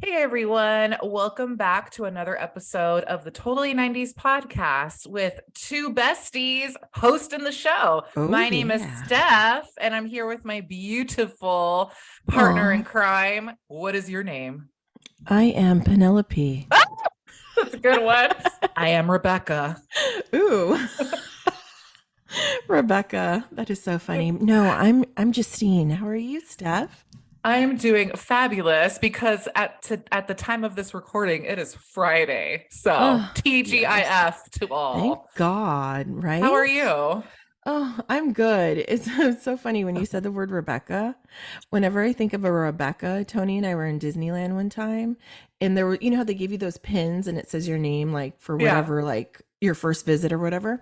Hey everyone, welcome back to another episode of the Totally 90s podcast with two besties hosting the show. Oh, My name is yeah. Steph, and I'm here with my beautiful partner in Oh, crime. What is your name? I am Penelope. That's a good one. I am Rebecca. Ooh, Rebecca. That is so funny. No, I'm Justine. How are you, Steph? I am doing fabulous because at the time of this recording, it is Friday. So Oh, yes. TGIF to Thank all. God, How are right? you? Oh, I'm good. It's so funny when you said the word Rebecca. Whenever I think of a Rebecca, Tony and I were in Disneyland one time, and there were, how they give you those pins and it says your name, like for Yeah. whatever, like your first visit or whatever.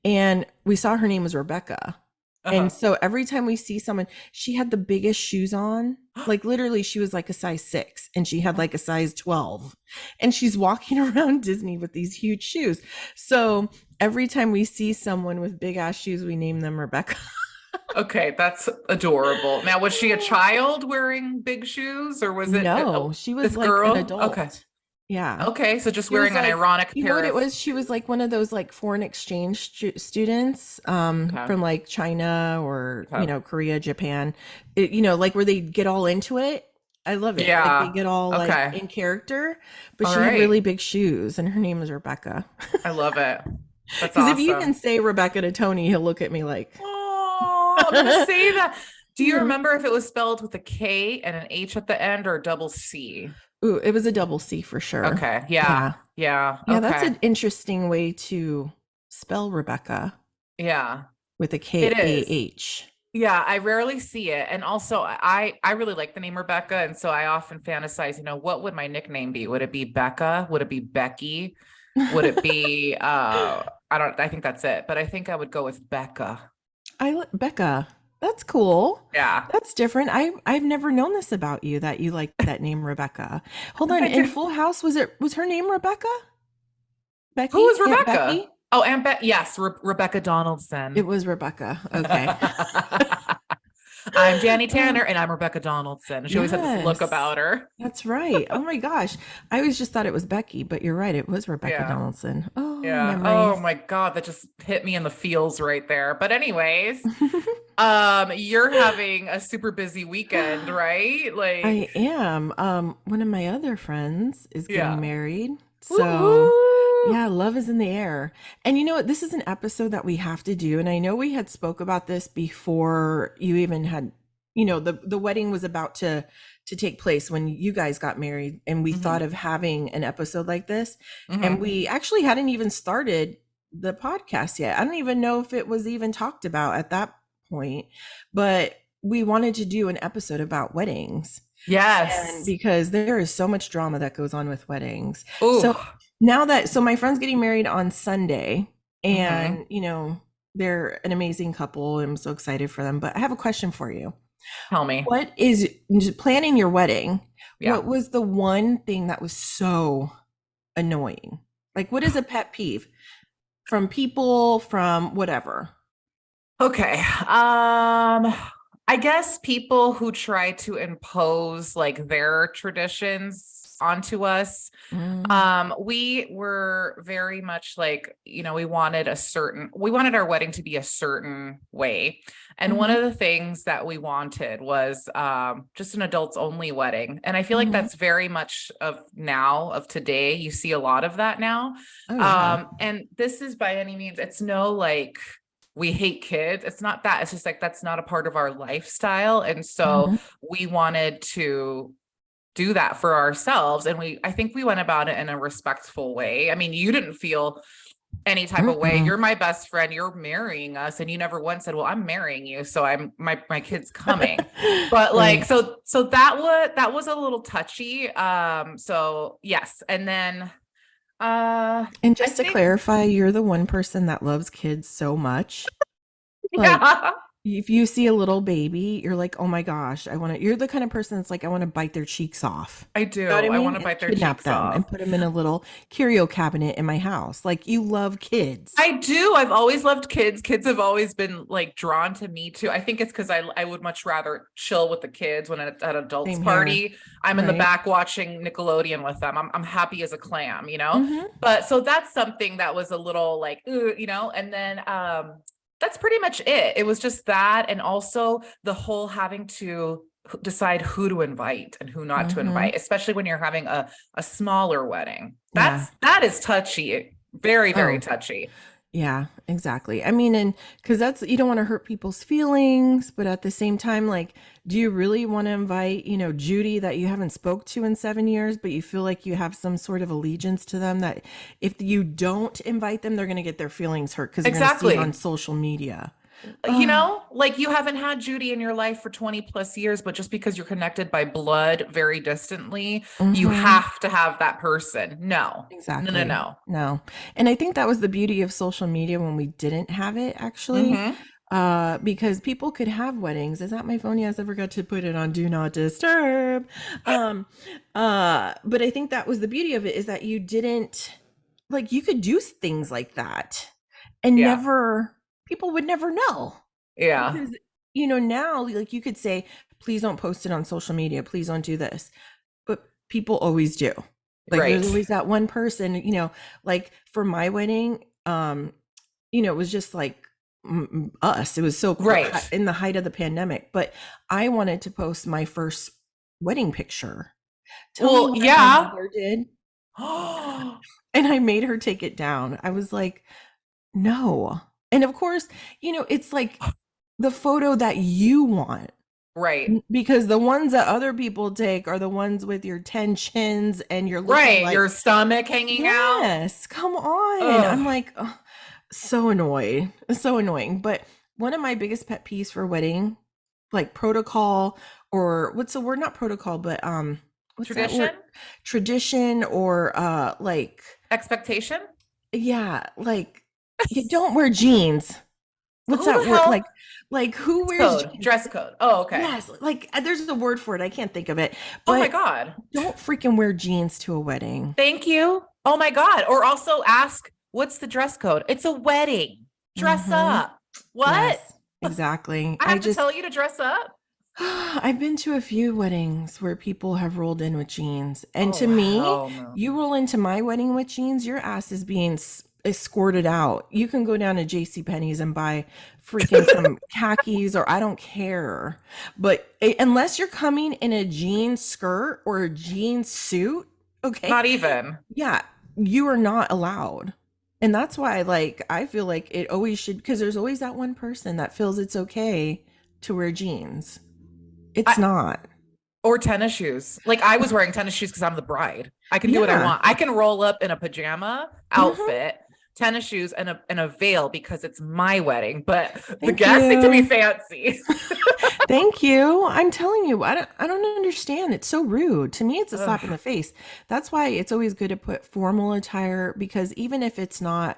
And we saw her name was Rebecca. And Uh-huh. so every time we see someone, she had the biggest shoes on. Like literally, she was like a size 6 and she had like a size 12. And she's walking around Disney with these huge shoes. So every time we see someone with big ass shoes, we name them Rebecca. Okay, that's adorable. Now, was she a child wearing big shoes or was it No, she was this like an girl? Okay. adult. Yeah. Okay, so just She was wearing an like, ironic you know pair what it of was? She was like one of those like foreign exchange students okay. from like China or, Okay. Korea, Japan. Like where they get all into it. I love it. Like they Yeah. get all like Okay. in character, but All she had really right. big shoes and her name was Rebecca. I love it. That's Because if you even awesome. say Rebecca to Tony, he'll look at me like, Oh, I'm gonna say that. Do you yeah. remember if it was spelled with a K and an H at the end or a double C? Ooh, it was a double C for sure. Okay. Yeah. Yeah. Yeah. Yeah, that's Okay. an interesting way to spell Rebecca Yeah. with a It K A is. H. Yeah, I rarely see it. And also I really like the name Rebecca. And so I often fantasize, what would my nickname be? Would it be Becca? Would it be Becky? Would it be I think that's it, but I think I would go with Becca. Becca. That's cool. Yeah. That's different. I've never known this about you that you like that name Rebecca. Hold on, I in do. Full House was her name Rebecca? Who is Becky? Aunt Rebecca? Becky? Oh, and yes, Rebecca Donaldson. It was Rebecca. Okay. I'm Danny Oh, Tanner and I'm Rebecca Donaldson. She always had this look yes. about her. That's right. Oh my gosh. I always just thought it was Becky, but you're right. It was Rebecca Yeah. Donaldson. Oh, Yeah. Oh memories. my God, that just hit me in the feels right there. But anyways, you're having a super busy weekend, right? Like, I am. One of my other friends is getting yeah. married. So, Woo-hoo. yeah, love is in the air. And you know what? This is an episode that we have to do. And I know we had spoke about this before you even had, the wedding was about to take place when you guys got married and we thought Hmm. of having an episode like this. And Hmm. we actually hadn't even started the podcast yet. I don't even know if it was even talked about at that point, but we wanted to do an episode about weddings. And Yes. because there is so much drama that goes on with weddings. So Oh. so my friend's getting married on Sunday Hmm. and, they're an amazing couple. I'm so excited for them. But I have a question for you. Tell me. What is planning your wedding? Yeah. What was the one thing that was so annoying? Like, what is a pet peeve from people, from whatever? Okay. I guess people who try to impose like their traditions onto us. Mm, We were very much like, we wanted our wedding to be a certain way. And one mm-hmm, of the things that we wanted was just an adults only wedding. And I feel like mm-hmm. that's very much of today. You see a lot of that now. Oh, yeah. And this is by any means, it's no like we hate kids. It's not that. It's just like that's not a part of our lifestyle. And so Mm-hmm, we wanted to do that for ourselves. And I think we went about it in a respectful way. I mean, you didn't feel any type of way. mm-mm. You're my best friend. You're marrying us. And you never once said, well, I'm marrying you. So my kid's coming. But like, Right. so that was a little touchy. So yes. And then, And I just to think, clarify, you're the one person that loves kids so much. Like, yeah. if you see a little baby, you're like, oh my gosh, you're the kind of person that's like, I want to bite their cheeks off. I You know what do. I I want mean? to And bite their kidnap cheeks them and off. put them in a little curio cabinet in my house. Like, you love kids. I do. I've always loved kids. Kids have always been like drawn to me too. I think it's because I would much rather chill with the kids when at adults Same here. party. I'm in the Right. back watching Nickelodeon with them. I'm happy as a clam, you know? Mm-hmm. But so that's something that was a little like, you know, and then that's pretty much it. It was just that. And also the whole having to decide who to invite and who not to Mm-hmm. invite, especially when you're having a smaller wedding. Yeah. That is touchy, very, very Oh, touchy. yeah, exactly. I mean, and because that's, you don't want to hurt people's feelings, but at the same time, like, do you really want to invite, Judy that you haven't spoke to in 7 years, but you feel like you have some sort of allegiance to them that if you don't invite them, they're going to get their feelings hurt because they're going to see it on Exactly. social media. You Oh, know, like you haven't had Judy in your life for 20 plus years, but just because you're connected by blood very distantly, you mm-hmm. have to have that person. No, no, no, Exactly. no. No. And I think that was the beauty of social media when we didn't have it actually. Mm-hmm. Because people could have weddings. Is that my phone? Yes, I forgot to put it on do not disturb. Um, but I think that was the beauty of it is that you didn't like you could do things like that and Yeah. never people would never know. Yeah. Because now like you could say, please don't post it on social media, please don't do this. But people always do. Like there's Right. always that one person, like for my wedding, it was just like us. It was so Right. in the height of the pandemic, but I wanted to post my first wedding picture. Tell me Well, why my yeah. mother did, and I made her take it down. I was like, no. And of course, it's like the photo that you want. Right. Because the ones that other people take are the ones with your tensions and you're looking Right. like, Your stomach hanging out. yes, come on. I'm Oh, like, ugh, so annoyed. So annoying. But one of my biggest pet peeves for wedding, like protocol, or what's the word? Not protocol, but what's that tradition, word? Tradition, or like, expectation. yeah, like you don't wear jeans. What's Who that the word? hell? Like who wears Code, jeans? dress code. Oh, okay. Yes, like there's a word for it. I can't think of it. Oh my But God. don't freaking wear jeans to a wedding. Thank you. Oh my God. Or also ask, what's the dress code? It's a wedding. Dress Mm-hmm. up. What? Yes, exactly. I have to tell you to dress up? I've been to a few weddings where people have rolled in with jeans. And to Oh, me, hell no. you roll into my wedding with jeans, your ass is being escorted out. You can go down to J.C. Penney's and buy freaking some khakis or I don't care. But unless you're coming in a jean skirt or a jean suit, okay, Not even. yeah, you are not allowed. And that's why, like, I feel like it always should, because there's always that one person that feels it's okay to wear jeans. It's I, not. or tennis shoes. Like I was wearing tennis shoes because I'm the bride. I can do what I Yeah. want. I can roll up in a pajama Hmm. outfit, tennis shoes, and a veil because it's my wedding. But the Thank guests need to be you. fancy. Thank you. I'm telling you, I don't understand. It's so rude. To me, it's a slap in Ugh. the face. That's why it's always good to put formal attire because even if it's not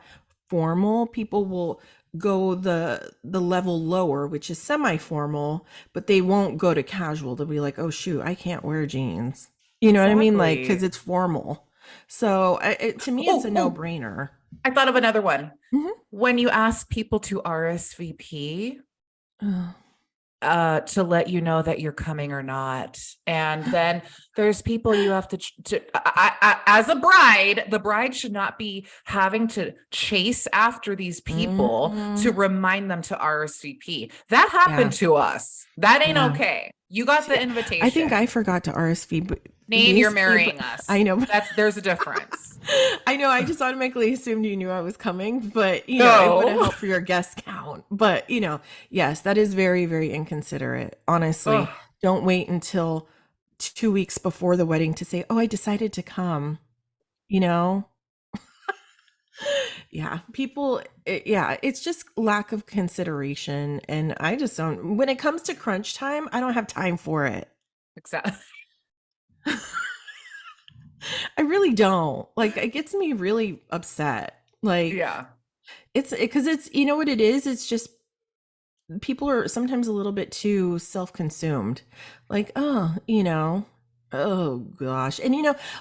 formal, people will go the level lower, which is semi-formal, but they won't go to casual. They'll be like, "Oh shoot, I can't wear jeans." You know what I mean? Like cuz Exactly. it's formal. So, to me it's a Oh, no-brainer. I thought of another one. Mhm. When you ask people to RSVP, Ugh. to let you know that you're coming or not. And then there's people you have as a bride, the bride should not be having to chase after these people to Mhm. remind them to RSVP. That Yeah. happened to us. That ain't Yeah. okay. You got See, the I think invitation. I forgot to Name, you're RSVP, but marrying us. I know. There's a difference. I know. I just automatically assumed you knew I was coming, but it would have No. helped for your guest count. But yes, that is very, very inconsiderate. Honestly, Oh, don't wait until 2 weeks before the wedding to say, "Oh, I decided to come." You know? Yeah, people. Yeah, it's just lack of consideration, and I just don't. When it comes to crunch time, I don't have time for it. exactly. I really don't. Like, it gets me really upset. Like, Yeah. it's because it's, you know what it is? It's just people are sometimes a little bit too self-consumed. Like, oh, oh gosh. And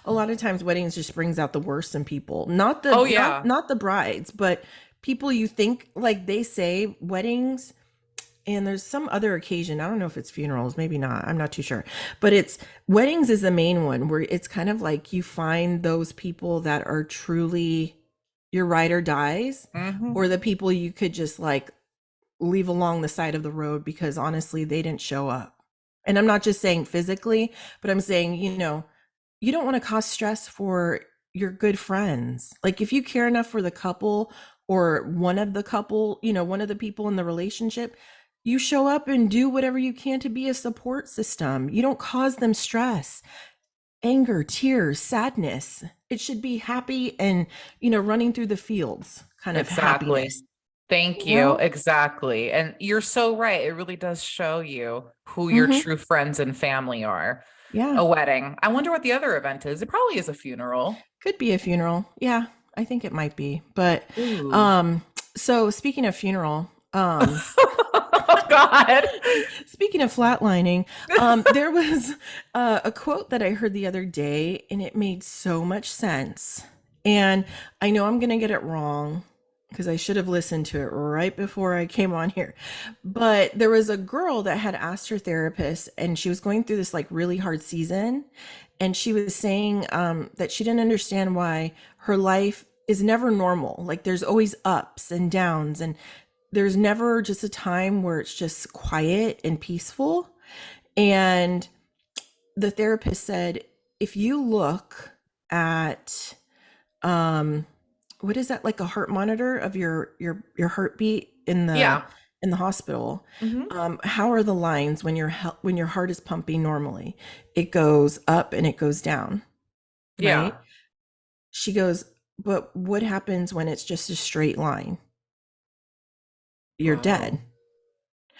a lot of times weddings just brings out the worst in people. Not the Oh not yeah. not the brides, but people you think, like they say weddings, and there's some other occasion. I don't know if it's funerals, maybe not. I'm not too sure. But it's weddings is the main one where it's kind of like you find those people that are truly your ride or dies, Hmm. or the people you could just like leave along the side of the road because honestly they didn't show up. And I'm not just saying physically, but I'm saying, you don't want to cause stress for your good friends. Like if you care enough for the couple or one of the couple, one of the people in the relationship, you show up and do whatever you can to be a support system. You don't cause them stress, anger, tears, sadness. It should be happy and, running through the fields kind of Exactly. happiness, Thank you you. know? Exactly. And you're so right. It really does show you who your Mhm. true friends and family are. Yeah. A wedding. I wonder what the other event is. It probably is a funeral. Could be a funeral. Yeah, I think it might be. But Ooh. um so speaking of funeral, Oh God. speaking of flatlining, there was a quote that I heard the other day and it made so much sense. And I know I'm going to get it wrong because I should have listened to it right before I came on here. But there was a girl that had asked her therapist, and she was going through this like really hard season. And she was saying that she didn't understand why her life is never normal. Like there's always ups and downs, and there's never just a time where it's just quiet and peaceful. And the therapist said, if you look at what is that, like a heart monitor of your heartbeat Yeah. in the hospital, Hmm. how are the lines when your heart is pumping normally? It goes up and it goes down, right? Yeah. She goes, but what happens when it's just a straight line? You're dead. Wow.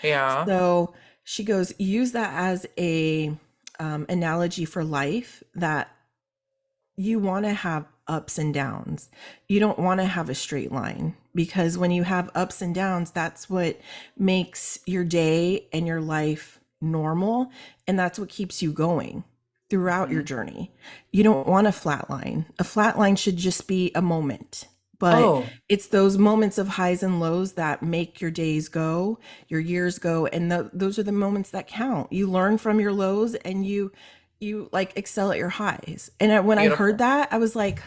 Yeah. So she goes, use that as a analogy for life, that you want to have ups and downs. You don't want to have a straight line, because when you have ups and downs, that's what makes your day and your life normal. And that's what keeps you going throughout your Mhm. journey. You don't want a flat line. A flat line should just be a moment. But Oh, it's those moments of highs and lows that make your days go, your years go, and those are the moments that count. You learn from your lows, and you like excel at your highs. And when I heard beautiful. that, I was like,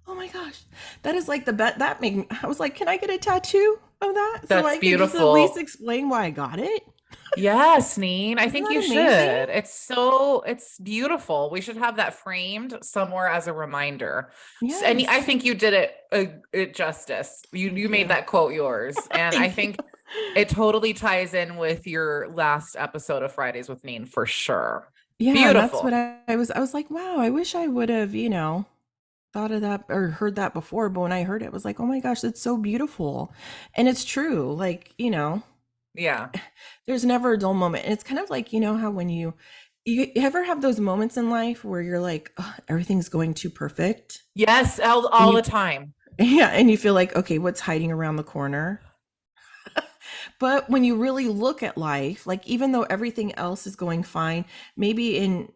oh my gosh, that is like the bet that made me, I was like, can I get a tattoo of that so That's I could just at least beautiful. explain why I got it? Yes, Neen. I Isn't think that you amazing? should. It's beautiful. We should have that framed somewhere as a reminder. And I Yes. think you did it justice. You Thank made you. that quote yours. And I Thank you. think it totally ties in with your last episode of Fridays with Neen for sure. Yeah, and that's what Beautiful. I was like, wow, I wish I would have, thought of that or heard that before. But when I heard it, I was like, oh my gosh, that's so beautiful. And it's true. Like, Yeah. there's never a dull moment. And it's kind of like, how when you ever have those moments in life where you're like, "Ugh, everything's going too perfect," Yes, and all the you time. yeah, and you feel like, okay, what's hiding around the corner? But when you really look at life, like even though everything else is going fine, maybe in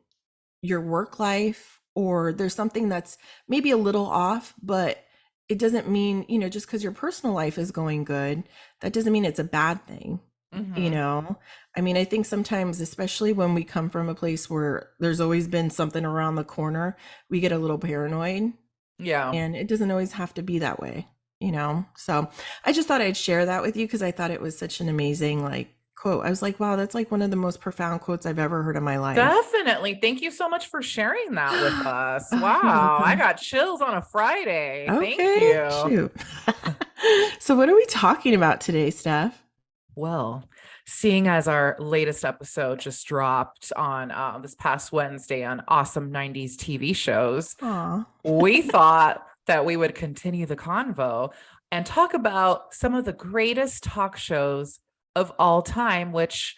your work life, or there's something that's maybe a little off, but it doesn't mean, just because your personal life is going good, that doesn't mean it's a bad thing. you Hmm. know I mean, I think sometimes, especially when we come from a place where there's always been something around the corner, we get a little paranoid, Yeah. and it doesn't always have to be that way. So I just thought I'd share that with you because I thought it was such an amazing like quote. I was like, wow, that's like one of the most profound quotes I've ever heard in my life. Definitely. Thank you so much for sharing that with us. Oh, you're Wow. I welcome. got chills on a Friday. Thank Okay, you. shoot. So what are we talking about today, Steph? Well, seeing as our latest episode just dropped on this past Wednesday on awesome 90s TV shows, Aw. we thought that we would continue the convo and talk about some of the greatest talk shows of all time, which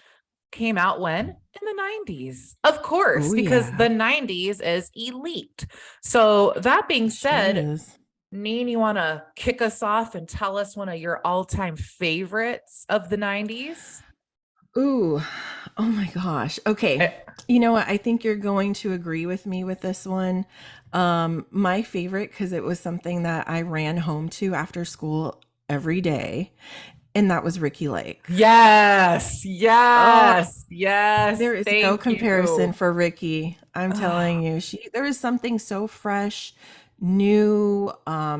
came out when? In the 90s. Of course, Oh because yeah, the 90s is elite. So, that being it sure said, is. Neen, you want to kick us off and tell us one of your all-time favorites of the 90s? Ooh, oh my gosh. Okay. Eh, You know what? I think you're going to agree with me with this one. My favorite, because it was something that I ran home to after school every day, and that was Ricki Lake. Yes, Oh, yes, yes. there is no Thank comparison you. for Ricki. I'm telling Ah, you, there is something so fresh, new,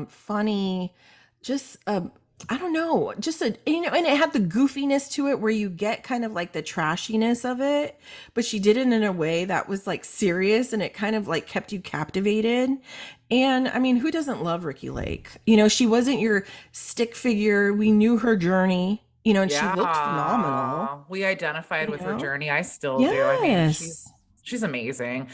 funny, just I don't know, just and it had the goofiness to it where you get kind of like the trashiness of it, but she did it in a way that was like serious and it kind of like kept you captivated. And I mean, who doesn't love Ricki Lake? She wasn't your stick figure. We knew her journey, and she looked phenomenal, yeah, we identified you with her know? journey. I still do. I mean, Yes, she's amazing.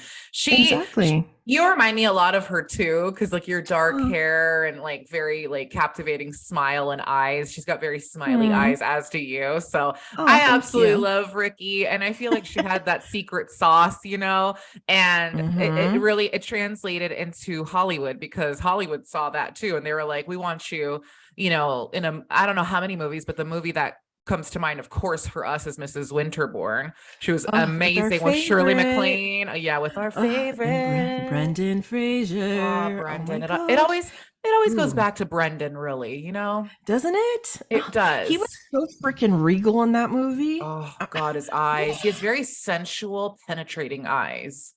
exactly. You remind me a lot of her too, because like your dark Oh, hair and like very like captivating smile and eyes. She's got very smiley mm. eyes, as do you. So Oh, I thank absolutely you. love Ricki, and I feel like she had that secret sauce, and it Mm-hmm. really it translated into Hollywood because Hollywood saw that too, and they were like, "We want you." In a I don't know how many movies, but the movie that comes to mind, of course, for us is Mrs. Winterbourne. She was Oh, with our amazing with Shirley favorite. MacLaine. Yeah, with our Oh, and favorite. Brendan Oh, Fraser. Oh my Brendan. gosh. It always goes Ooh, back to Brendan, really. doesn't it? It Oh, he was does. so freaking regal in that movie. Oh God, his eyes. He has very sensual, penetrating eyes.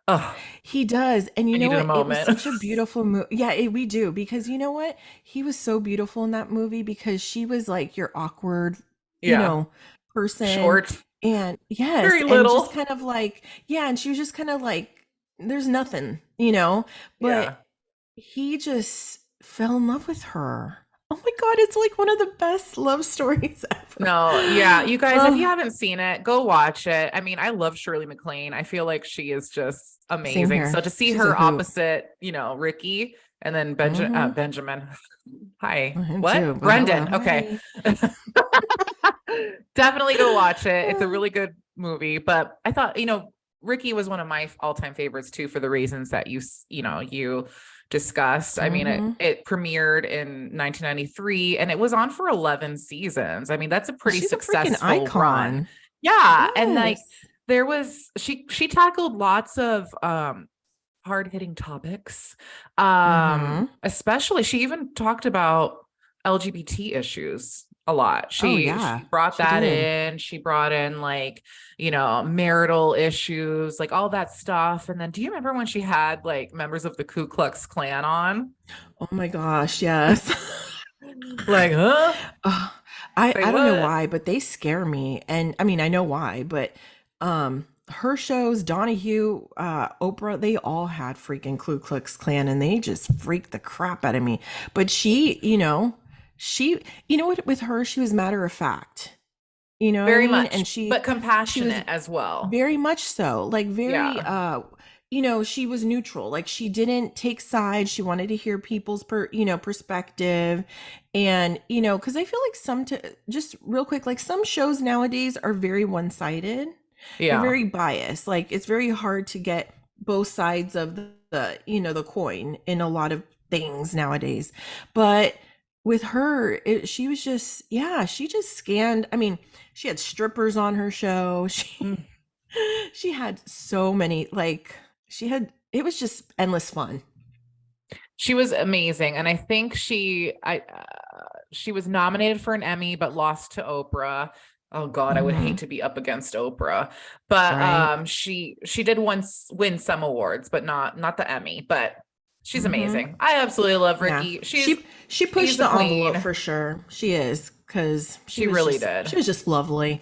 Oh, He does. And you I know needed a what? It was moment. such a beautiful movie. Yeah, we do. Because you know what? He was so beautiful in that movie because she was like your awkward, you Yeah. know, person. Short, And yes, very and just little. kind of like, yeah, and she was just kind of like, there's nothing, but Yeah. he just fell in love with her. Oh my God, it's like one of the best love stories ever. No, yeah. You guys, if you Oh, haven't seen it, go watch it. I mean, I love Shirley MacLaine. I feel like she is just same amazing. So here. to see She's a her hoot. opposite, Ricky and then Mm-hmm. Benjamin. Hi. Him too, What? but hello, Brendan. Okay. hi. Definitely go watch it. It's a really good movie. But I thought, Ricky was one of my all-time favorites too, for the reasons that you discussed. I mean, it Mm-hmm. it premiered in 1993 and it was on for 11 seasons. I mean, that's a pretty She's a freaking successful run. icon. Yeah, and like Yes. there was she tackled lots of hard-hitting topics. Mm-hmm. Especially she even talked about LGBT issues a lot. Oh She yeah, brought she that did. in. She brought in like, marital issues, like all that stuff. And then do you remember when she had like members of the Ku Klux Klan on? Oh my gosh, yes. Like, huh? Oh, I Say I don't know what? why, but they scare me. And I mean, I know why, but her shows, Donahue, Oprah, they all had freaking Ku Klux Klan and they just freaked the crap out of me. But you know what, with her, she was matter of fact. You know what I Very mean? much, And but she was compassionate as well. very much so, like very Yeah. she was neutral. Like she didn't take sides. She wanted to hear people's perspective. And because I feel like just real quick, like some shows nowadays are very one-sided. They're Yeah. very biased. Like it's very hard to get both sides of the coin in a lot of things nowadays. But with her, she was just, yeah, she just scanned. I mean, she had strippers on her show. Mm. She had so many, like it was just endless fun. She was amazing, and I think she was nominated for an Emmy but lost to Oprah. Oh God, I would hate Hmm. to be up against Oprah, but Right. she did once win some awards, but not the Emmy. But she's Hmm. amazing. I absolutely love Yeah. Ricki. She pushed She's a the envelope queen. for sure. She is, because She really did. she was just lovely.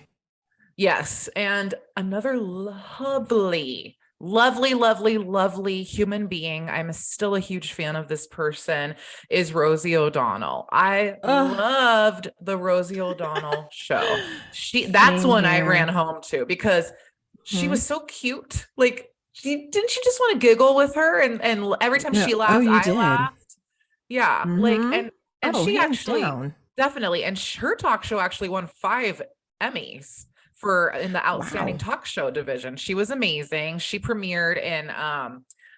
Yes. And another lovely, lovely, lovely, lovely human being. I'm still a huge fan of this person is Rosie O'Donnell. I Ugh. loved the Rosie O'Donnell show. That's Same one I ran here. home to because she Hmm. was so cute. Like she just want to giggle with her and every time Yeah. she Oh, laughed, you I did. laughed. Yeah, like Hmm. and Oh, she hands actually down. definitely and her talk show actually won 5 Emmys for in the outstanding Wow. talk show division. She was amazing. She premiered in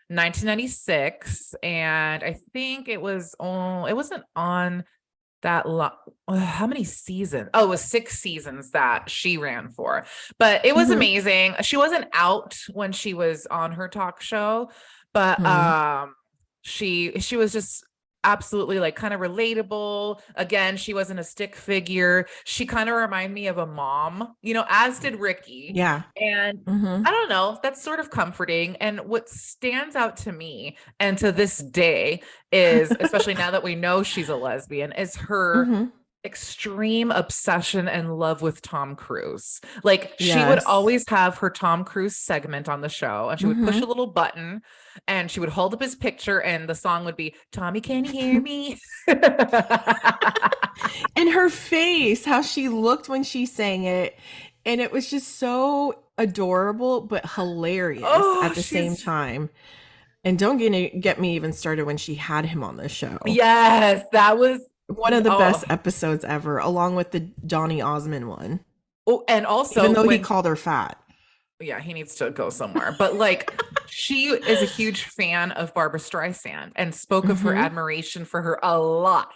1996, and I think it wasn't on that long. How many seasons? Oh, it was 6 seasons that she ran for, but it was Mhm. amazing. She wasn't out when she was on her talk show, but Mhm. she was just absolutely like kind of relatable. Again, she wasn't a stick figure. She kind of reminded me of a mom, as did Ricki. Yeah. And Mhm. I don't know, that's sort of comforting. And what stands out to me and to this day is, especially now that we know she's a lesbian, is her Mhm. extreme obsession and love with Tom Cruise. Like she would Yes. always have her Tom Cruise segment on the show, and she would push a Mhm. little button and she would hold up his picture and the song would be Tommy, can you hear me? And her face, how she looked when she sang it, and it was just so adorable but hilarious Oh, at the same time. And don't get me even started when she had him on the show. yes, that was One of the best oh, episodes ever, along with the Donny Osmond one, oh, and even also though he when called her fat. yeah, he needs to go somewhere. But like, she is a huge fan of Barbara Streisand and spoke of her Mm-hmm. admiration for her a lot.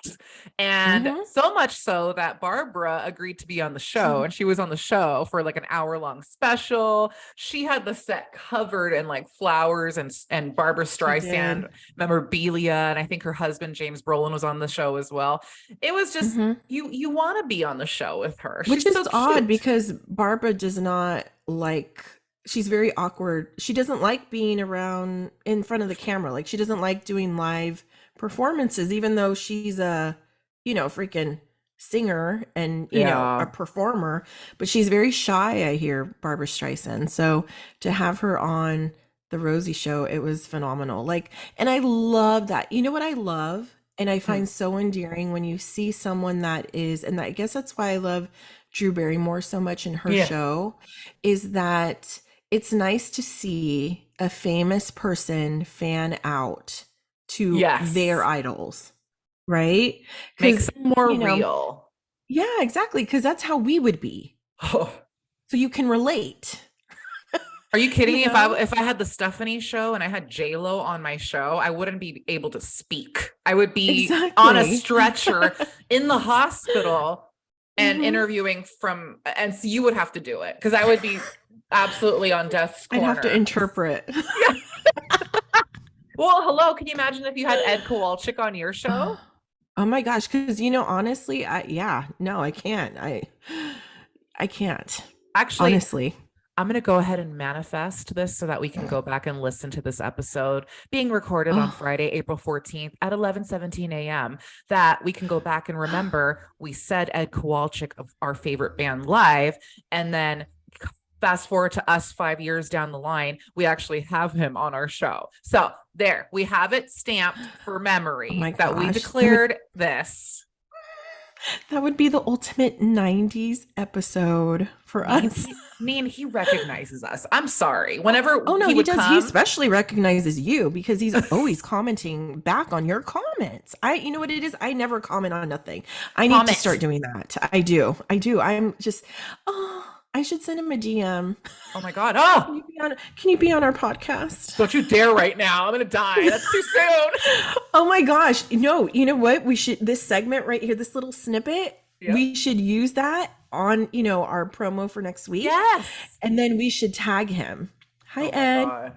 And Mm-hmm. so much so that Barbara agreed to be on the show. And she was on the show for like an hour-long special. She had the set covered in like flowers and Barbara She Streisand did. memorabilia. And I think her husband, James Brolin, was on the show as well. It was just Mm-hmm. you want to be on the show with her. Which She's is so odd cute. because Barbara does not like, she's very awkward. She doesn't like being around in front of the camera. Like she doesn't like doing live performances, even though she's a, freaking singer and, a Yeah. performer, but she's very shy, I hear, Barbara Streisand. So to have her on the Rosie show, it was phenomenal. Like, and I love that. You know what I love? And I Hmm. find so endearing when you see someone that is, and I guess that's why I love Drew Barrymore so much in her Yeah. show, is that it's nice to see a famous person fan out to their Yes. idols, right? Makes Because, it more you know, real. yeah, exactly. Because that's how we would be. Oh, So you can relate, are you kidding you me? know? If I had the Stephanie show and I had J Lo on my show, I wouldn't be able to speak. I would be on a Exactly. stretcher in the hospital and Hmm. interviewing and so you would have to do it because I would be absolutely on death's I'd have to corner. interpret. Yeah. Well, hello. Can you imagine if you had Ed Kowalczyk on your show? Oh my gosh, because honestly, yeah, no, I can't. I can't. Actually, Honestly. I'm going to go ahead and manifest this so that we can go back and listen to this episode being recorded on Oh. Friday, April 14th at 11:17 a.m. That we can go back and remember we said Ed Kowalczyk of our favorite band live, and then fast forward to us 5 years down the line, we actually have him on our show. So there, we have it stamped for Oh my memory that we gosh. declared this. That would be the ultimate 90s episode for us. He recognizes us. I'm sorry. Whenever Oh no, he he would does. He come, especially recognizes you because he's always commenting back on your comments. You know what it is? I never comment on nothing. I need to start comment. doing that. I do. I do. I'm just, oh, I should send him a DM. Oh my God. Oh, Can you be on our podcast? don't you dare right now. I'm going to die. That's too soon. Oh my gosh. No, you know what? We should, this segment right here, this little snippet, Yep. we should use that on, our promo for next week. Yes. And then we should tag him. Hi, Oh my Ed. God.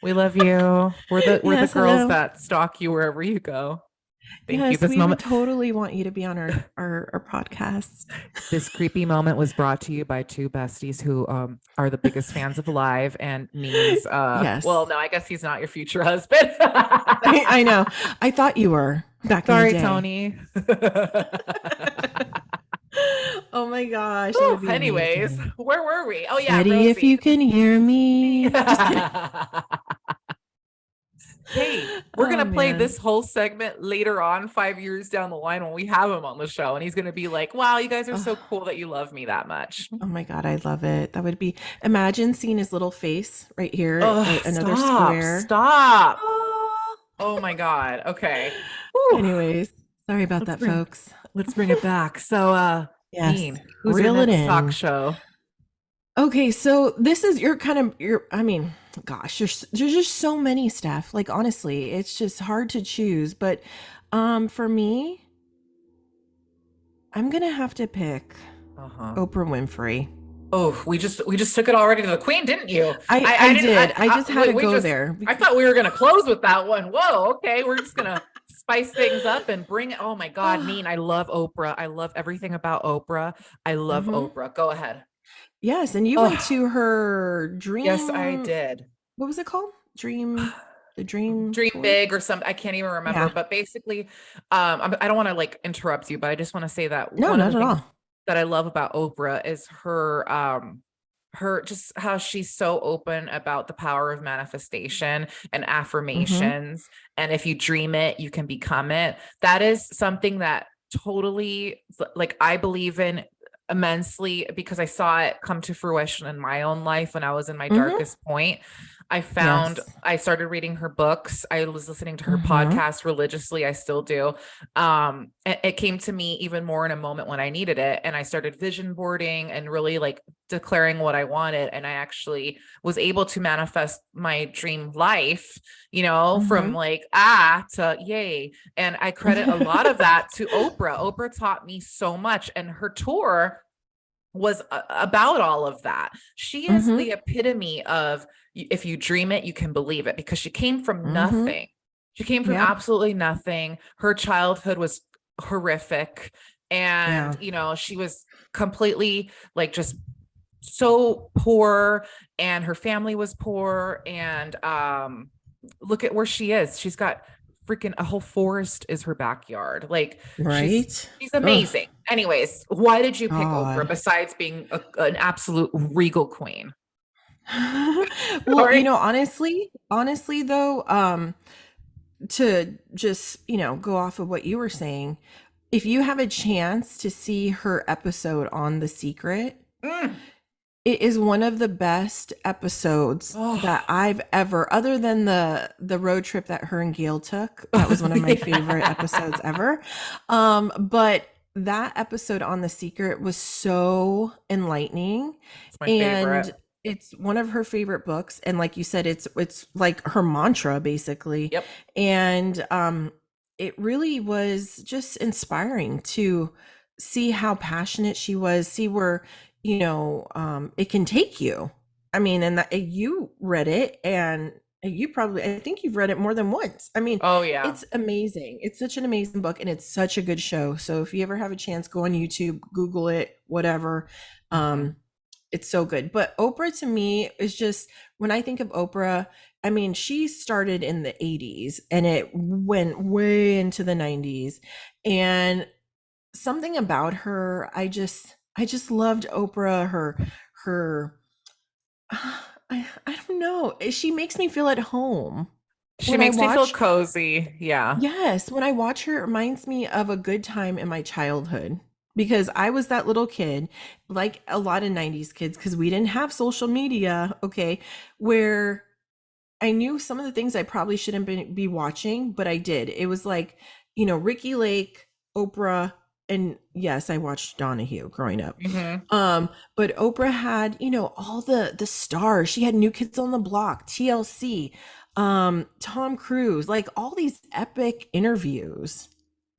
We love you. We're the Yes, girls hello. that stalk you wherever you go. Thank you. Yes, This we would moment, totally want you to be on our podcast. this creepy moment was brought to you by two besties who are the biggest fans of Live and means Yes. well, no, I guess he's not your future husband. I know. I thought you were back in the Sorry, day. Tony. Oh my gosh, that would be Anyways, amazing. where were we? Oh yeah, Eddie, if Rosie. you can hear me. Just kidding. Hey, we're Oh gonna play man. this whole segment later on, 5 years down the line when we have him on the show, and he's gonna be like, "Wow, you guys are so Oh, cool that you love me that much." oh my god, I love it. That would be, imagine seeing his little face right here, Oh, another stop, square. stop. Oh. Oh my God. Okay. Whew. Anyways, sorry about Let's that, bring folks. let's bring it back. So Yes, Dean, who's your reel it next talk in. show? Okay, so this is your kind of your I mean, gosh, there's just so many stuff. Like honestly, it's just hard to choose, but for me, I'm going to have to pick Uh-huh. Oprah Winfrey. Oh, we just took it already to the queen, didn't you? I I I didn't did. I just had to we go just there I because thought we were gonna close with that one. Whoa, okay, we're just gonna spice things up and bring it. Oh my God, oh, Neen, I love Oprah. I love everything about Oprah. I love mhm. Oprah. Go ahead. Yes, and you went Oh, to her yes, I dream, did. what was it called? The Dream Dream Tour? big or something. I can't even remember, Yeah. but basically, I don't want to like interrupt you, but I just want to say that No, one of the not at things all. that I love about Oprah is her just how she's so open about the power of manifestation and Mhm. affirmations. And if you dream it, you can become it. That is something that totally like I believe in immensely because I saw it come to fruition in my own life when I was in my Mhm. darkest point. Yes. I started reading her books. I was listening to her Mhm. podcast religiously. I still do. It came to me even more in a moment when I needed it. And I started vision boarding and really like declaring what I wanted. And I actually was able to manifest my dream life, from Mhm. like, to yay. And I credit a lot of that to Oprah. Oprah taught me so much. And her tour was about all of that. She is Mhm. the epitome of if you dream it, you can believe it because she came from Mhm. nothing. She came from Yep. absolutely nothing. Her childhood was horrific. And, Yeah. she was completely like just so poor and her family was poor. And look at where she is. She's got freaking a whole forest is her backyard. Like she's Right? she's Ugh. amazing. Anyways, why did you pick Oprah God. besides being an absolute regal queen? Well, Sorry. honestly though, to just, go off of what you were saying, if you have a chance to see her episode on The Secret, Mm. it is one of the best episodes that Oh. I've ever, other than the road trip that her and Gail took. That was one of my favorite episodes Yeah. ever. But that episode on The Secret was so enlightening, It's my and favorite. it's one of her favorite books. And like you said, it's like her mantra basically. Yep. And it really was just inspiring to see how passionate she was, see where it can take you. I mean, and that you read it, and you probably, I think you've read it more than once. I mean, Oh yeah. it's amazing. It's such an amazing book, and it's such a good show. So if you ever have a chance, go on YouTube, Google it, whatever. Hmm. Um, it's so good. But Oprah to me is just, when I think of Oprah, I mean, she started in the 80s and it went way into the 90s. And something about her, I just loved Oprah, her I don't know. She makes me feel at home. She When I makes me feel watch cozy. Yeah. Yes, when I watch her, it reminds me of a good time in my childhood, because I was that little kid, like a lot of 90s kids, because we didn't have social media, okay, where I knew some of the things I probably shouldn't be watching, but I did. It was like, Ricki Lake, Oprah, and yes, I watched Donahue growing up. Hmm. But Oprah had, all the stars. She had New Kids on the Block, TLC, Tom Cruise, like all these epic interviews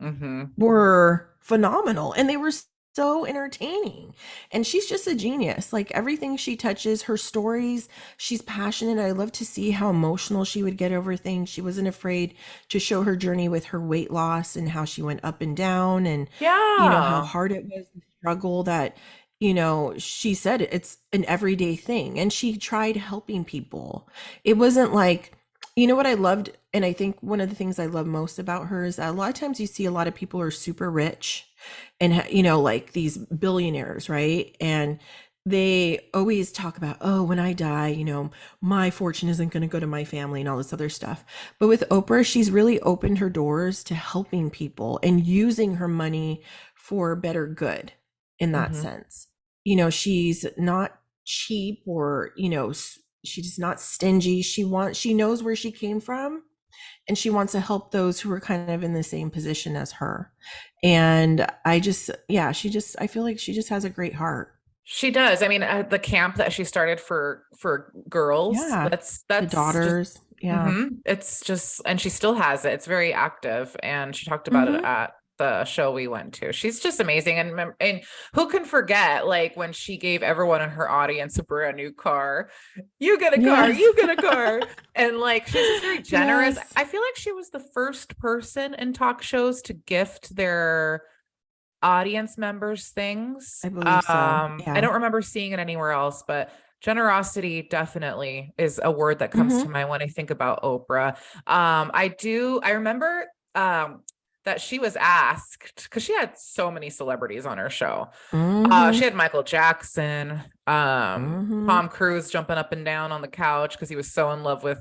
Hmm. were phenomenal, and they were so entertaining. And she's just a genius. Like everything she touches, her stories, she's passionate. I love to see how emotional she would get over things. She wasn't afraid to show her journey with her weight loss and how she went up and down, and how Yeah. hard it was, the struggle that she said it's an everyday thing, and she tried helping people. It wasn't like, what I loved, and I think one of the things I love most about her is that a lot of times you see a lot of people are super rich and, like these billionaires, right? And they always talk about, oh, when I die, my fortune isn't going to go to my family and all this other stuff. But with Oprah, she's really opened her doors to helping people and using her money for better good in that Hmm. sense. She's not cheap, or, she's not stingy. She knows where she came from, and she wants to help those who are kind of in the same position as her. And I just, yeah, I feel like she just has a great heart. She does. I mean, the camp that she started for girls, Yeah. The that's just daughters. Yeah. it's just, and she still has it. It's very active, and she talked about it Mm-hmm. at the show we went to. She's just amazing, and who can forget like when she gave everyone in her audience a brand new car. You get a car, Yes. you get a car, and like she's just very generous. Yes. I feel like she was the first person in talk shows to gift their audience members things. I believe so. I Yeah. don't remember seeing it anywhere else, but generosity definitely is a word that comes to Mm-hmm. mind when I think about Oprah. I remember that she was asked because she had so many celebrities on her show. Mm-hmm. She had Michael Jackson, Mm-hmm. Tom Cruise jumping up and down on the couch because he was so in love with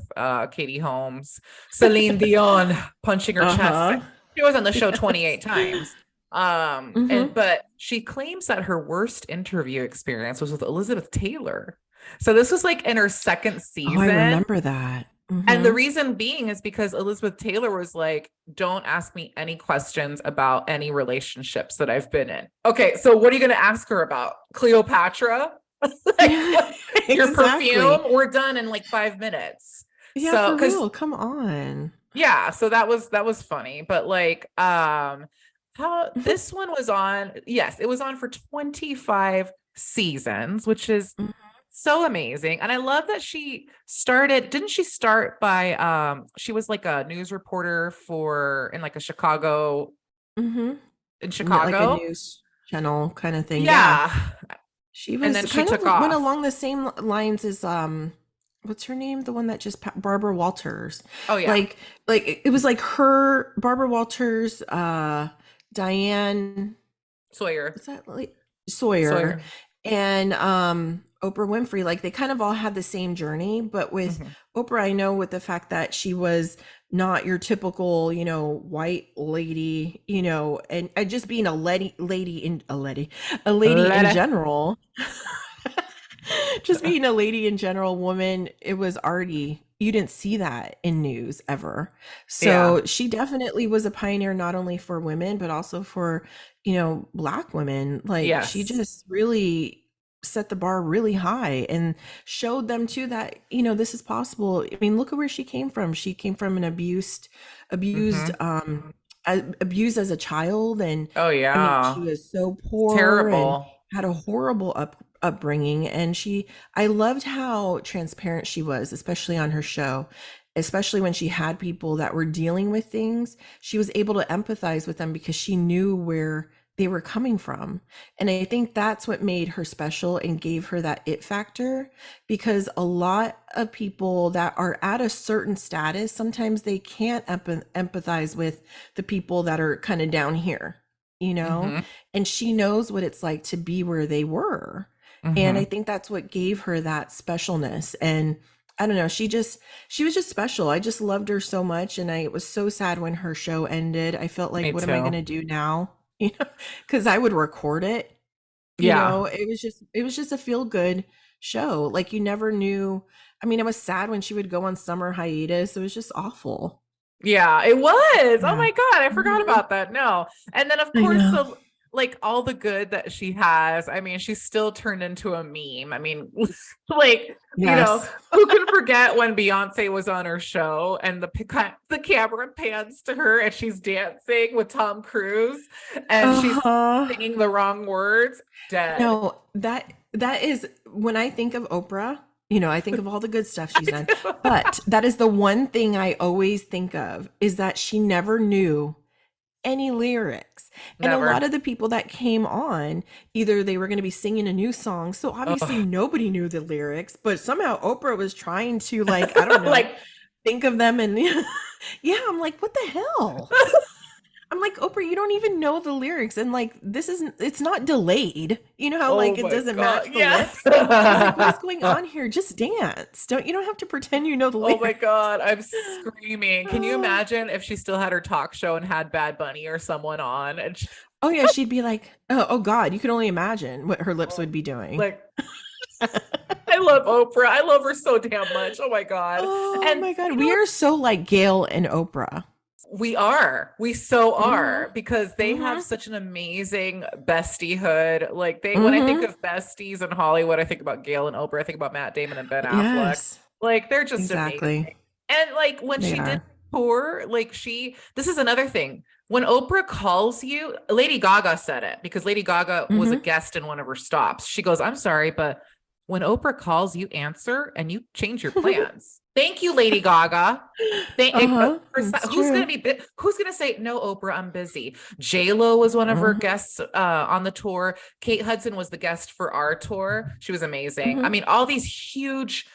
Katie Holmes, Celine Dion punching her chest. Uh-huh. She was on the show Yes. 28 times. Mm-hmm. But she claims that her worst interview experience was with Elizabeth Taylor. So this was like in her second Oh, I season. remember that. And the Mm-hmm. reason being is because Elizabeth Taylor was like, don't ask me any questions about any relationships that I've been in. Okay, so what are you going to ask her about? Cleopatra? Like, Yeah, what? Your exactly. perfume? We're done in like 5 minutes. Yeah, So, for because real. Come on. yeah, so that was funny, but like how Mhm. this one was on, yes, it was on for 25 seasons, which is Mhm. so amazing. And I love that didn't she start by she was like a news reporter for in like a Chicago Mhm. in Like a Chicago? news channel kind of thing. Yeah. Yeah. She And was then she kind took of went off. along the same lines as what's her name? The one that just Barbara Walters. Oh yeah. Like it was like her, Barbara Walters, Diane, Sawyer. what's that, like Sawyer, Sawyer. and Oprah Winfrey. Like they kind of all had the same journey, but with Mhm. Oprah, I know with the fact that she was not your typical, white lady, and just being a lady Let in it. general, just being a lady in general, woman, it was already, you didn't see that in news ever. Yeah. So she definitely was a pioneer, not only for women, but also for, Black women. Like she Yes. just really set the bar really high and showed them too that, this is possible. I mean, look at where she came from. She came from an abused, Hmm. abused as a child. And Oh I mean, yeah. she was so It's poor and terrible. had a horrible upbringing. And I loved how transparent she was, especially on her show, especially when she had people that were dealing with things. She was able to empathize with them because she knew where they were coming from. And I think that's what made her special and gave her that it factor, because a lot of people that are at a certain status, sometimes they can't empathize with the people that are kind of down here, you know? Hmm. And she knows what it's like to be where they were. And I Hmm. think that's what gave her that specialness. And I don't know, she was just special. I just loved her so much, and I was so sad when her show ended. I felt like, Me what am I going too. to do now? You know, cuz I would record it. Yeah. It was just a feel good show. Like you never knew. I mean, I was sad when she would go on summer hiatus. It was just awful. Yeah, it was. Oh Yeah. my God, I forgot Mhm. about that. No. And then of I course know. the like all the good that she has. I mean, she's still turned into a meme. I mean, like, Yes. who can forget when Beyonce was on her show and the camera pans to her and she's dancing with Tom Cruise and she's Uh-huh. singing the wrong words? Dead. No, that is when I think of Oprah, I think of all the good stuff she's I done. know. But that is the one thing I always think of, is that she never knew any lyrics. And a lot Never. of the people that came on, either they were going to be singing a new song, so obviously Ugh. nobody knew the lyrics, but somehow Oprah was trying to, like, I don't know, Like, think of them. And yeah, I'm like, what the hell? I'm like, Oprah, you don't even know the lyrics. And like, it's not delayed. You know how oh like it my doesn't God. match the Yes. lips? I was like, what is going on here? Just dance. You don't have to pretend you know the Oh my lyrics. God, I'm screaming. Can you Oh, imagine if she still had her talk show and had Bad Bunny or someone on and oh yeah, she'd be like, oh God, you can only imagine what her lips oh, would be doing. like I love Oprah. I love her so damn much. Oh my God. Oh And my God. We are so like Gail and Oprah. We so Mm-hmm. are, because they have Mm-hmm. such an amazing bestiehood. Like when I think Mm-hmm. of besties in Hollywood, I think about Gail and Oprah. I think about Matt Damon and Ben Affleck. Yes, Like they're just amazing. exactly. And like when They she did are. tour, like this is another thing. When Oprah calls you, Lady Gaga said it because Lady Gaga was a Mm-hmm. guest in one of her stops. She goes, I'm sorry, but when Oprah calls, you answer and you change your plans. Thank you, Lady Gaga. Uh-huh. It's true. Who's gonna say no, Oprah, I'm busy? J Lo was one of her Mm-hmm. guests on the tour. Kate Hudson was the guest for our tour. She was amazing. I Mm-hmm. mean, all these huge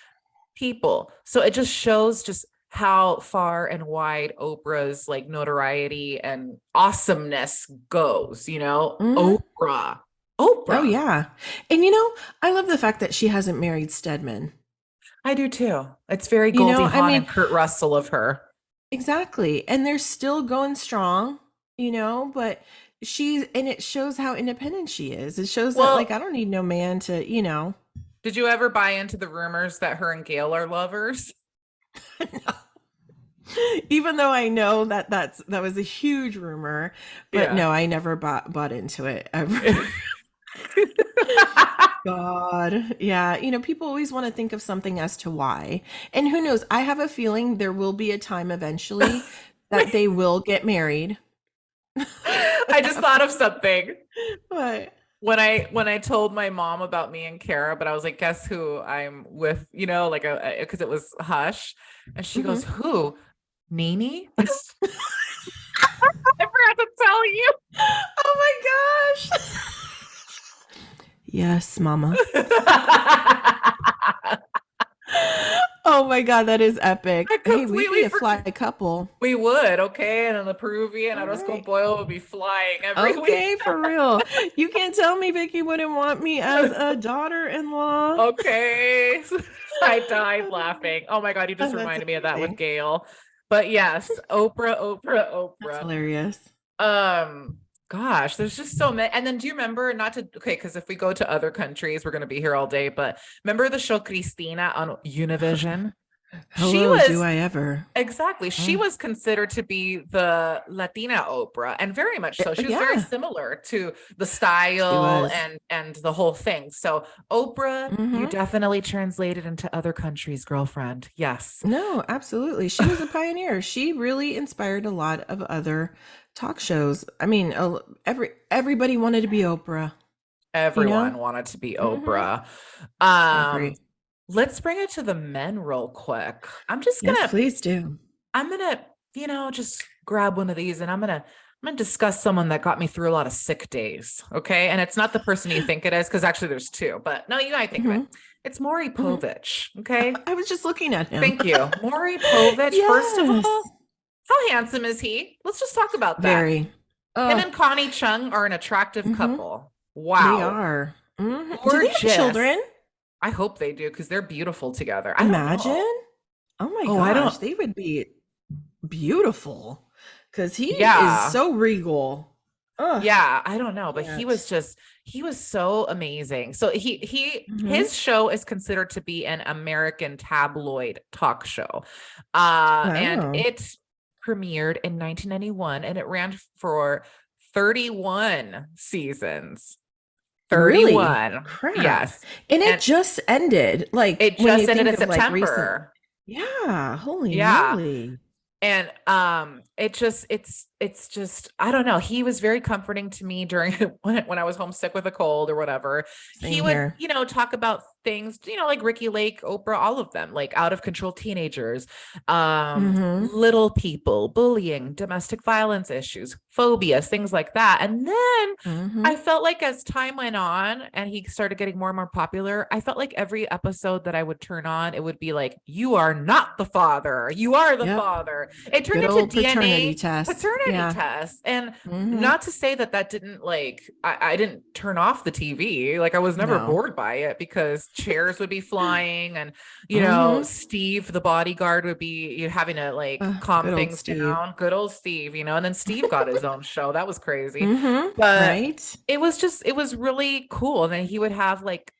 people. So it just shows just how far and wide Oprah's like notoriety and awesomeness goes, you know? Mm-hmm. Oprah. Oh Oprah. yeah. And I love the fact that she hasn't married Stedman. I do too. It's very Goldie I Hawn mean, and Kurt Russell of her. exactly. And they're still going strong, but and it shows how independent she is. It shows that like Well, I don't need no man to. did you ever buy into the rumors that her and Gail are lovers? Even though I know that was a huge rumor, but Yeah. no, I never bought into it ever. God. Yeah. People always want to think of something as to why. And who knows? I have a feeling there will be a time eventually that they will get married. I just thought of something. But When I told my mom about me and Kara, but I was like, guess who I'm with, like because it was hush. And she goes, mhm. who? Nene? I forgot to tell you. Oh my gosh. Yes, mama. Oh my God, that is I epic. Hey, we'd be completely a fly forgot. couple. We would, okay? And then the Peruvian All Orozco right. Boyle would be flying every week. Okay, for real. You can't tell me Vicky wouldn't want me as a daughter-in-law. Okay. I died laughing. Oh my God, you just That's reminded me of that with amazing. Gail. But yes, Oprah, Oprah, That's Oprah. hilarious. Um, Gosh, there's just so many. And then do you remember not to, okay, because if we go to other countries, we're going to be here all day, but remember the show Cristina on Univision? She Hello, do was I ever? Exactly. She Mm. was considered to be the Latina Oprah, and very much so. She was very Yeah, similar to the she style was. and the whole thing. So Oprah, you Hmm. definitely translated into other countries, girlfriend. Yes. No, absolutely. She was a pioneer. She really inspired a lot of other talk shows. I mean, everybody wanted to be Oprah, you know? Everyone wanted to be Hmm. Oprah. I Um, agree. let's bring it to the men real quick. I'm just Yes, gonna please do. I'm gonna, just grab one of these and I'm gonna discuss someone that got me through a lot of sick days. Okay. And it's not the person you think it is, because actually there's two, but no, you gotta think of it. Hmm. It's Maury Hmm. Povich. Okay. I was just looking at him. Thank you. Maury Povich, first of Yes, all, how handsome is he? Let's just talk about that. very. Him Oh, and Connie Chung are an attractive hmm, couple. they Wow. are. Do they have Gorgeous. children? I hope they do, because they're beautiful together. I don't know. Imagine. Oh my Oh, I gosh, don't. they would be beautiful because he is Yeah. so regal. Ugh. Yeah, I don't know, but Can't. he was so amazing. So Hmm. his show is considered to be an American tabloid talk show. And Wow. it premiered in 1991 and it ran for 31 seasons. Really? 31. Crap. Yes. And it And just ended. Like it when just you ended think in of like recent. September. Yeah. Holy Yeah. moly. And it's just, I don't know, he was very comforting to me during when I was homesick with a cold or whatever. Same He would, here. talk about things, like Ricki Lake, Oprah, all of them, like out of control teenagers, Hmm. little people, bullying, domestic violence issues, phobias, things like that. And then Hmm. I felt like as time went on and he started getting more and more popular, I felt like every episode that I would turn on, it would be like, you are not the father, you are the Yep. father. It turned Good into old paternity DNA test. paternity Yeah. tests. And Hmm. not to say that didn't, like, I didn't turn off the TV. Like I was never No. bored by it because chairs would be flying and, Hmm. Steve, the bodyguard, would be having to like calm Good old things Steve. down. Good old Steve, and then Steve got his own show. That was crazy. Hmm. But Right. it was really cool. And then he would have like,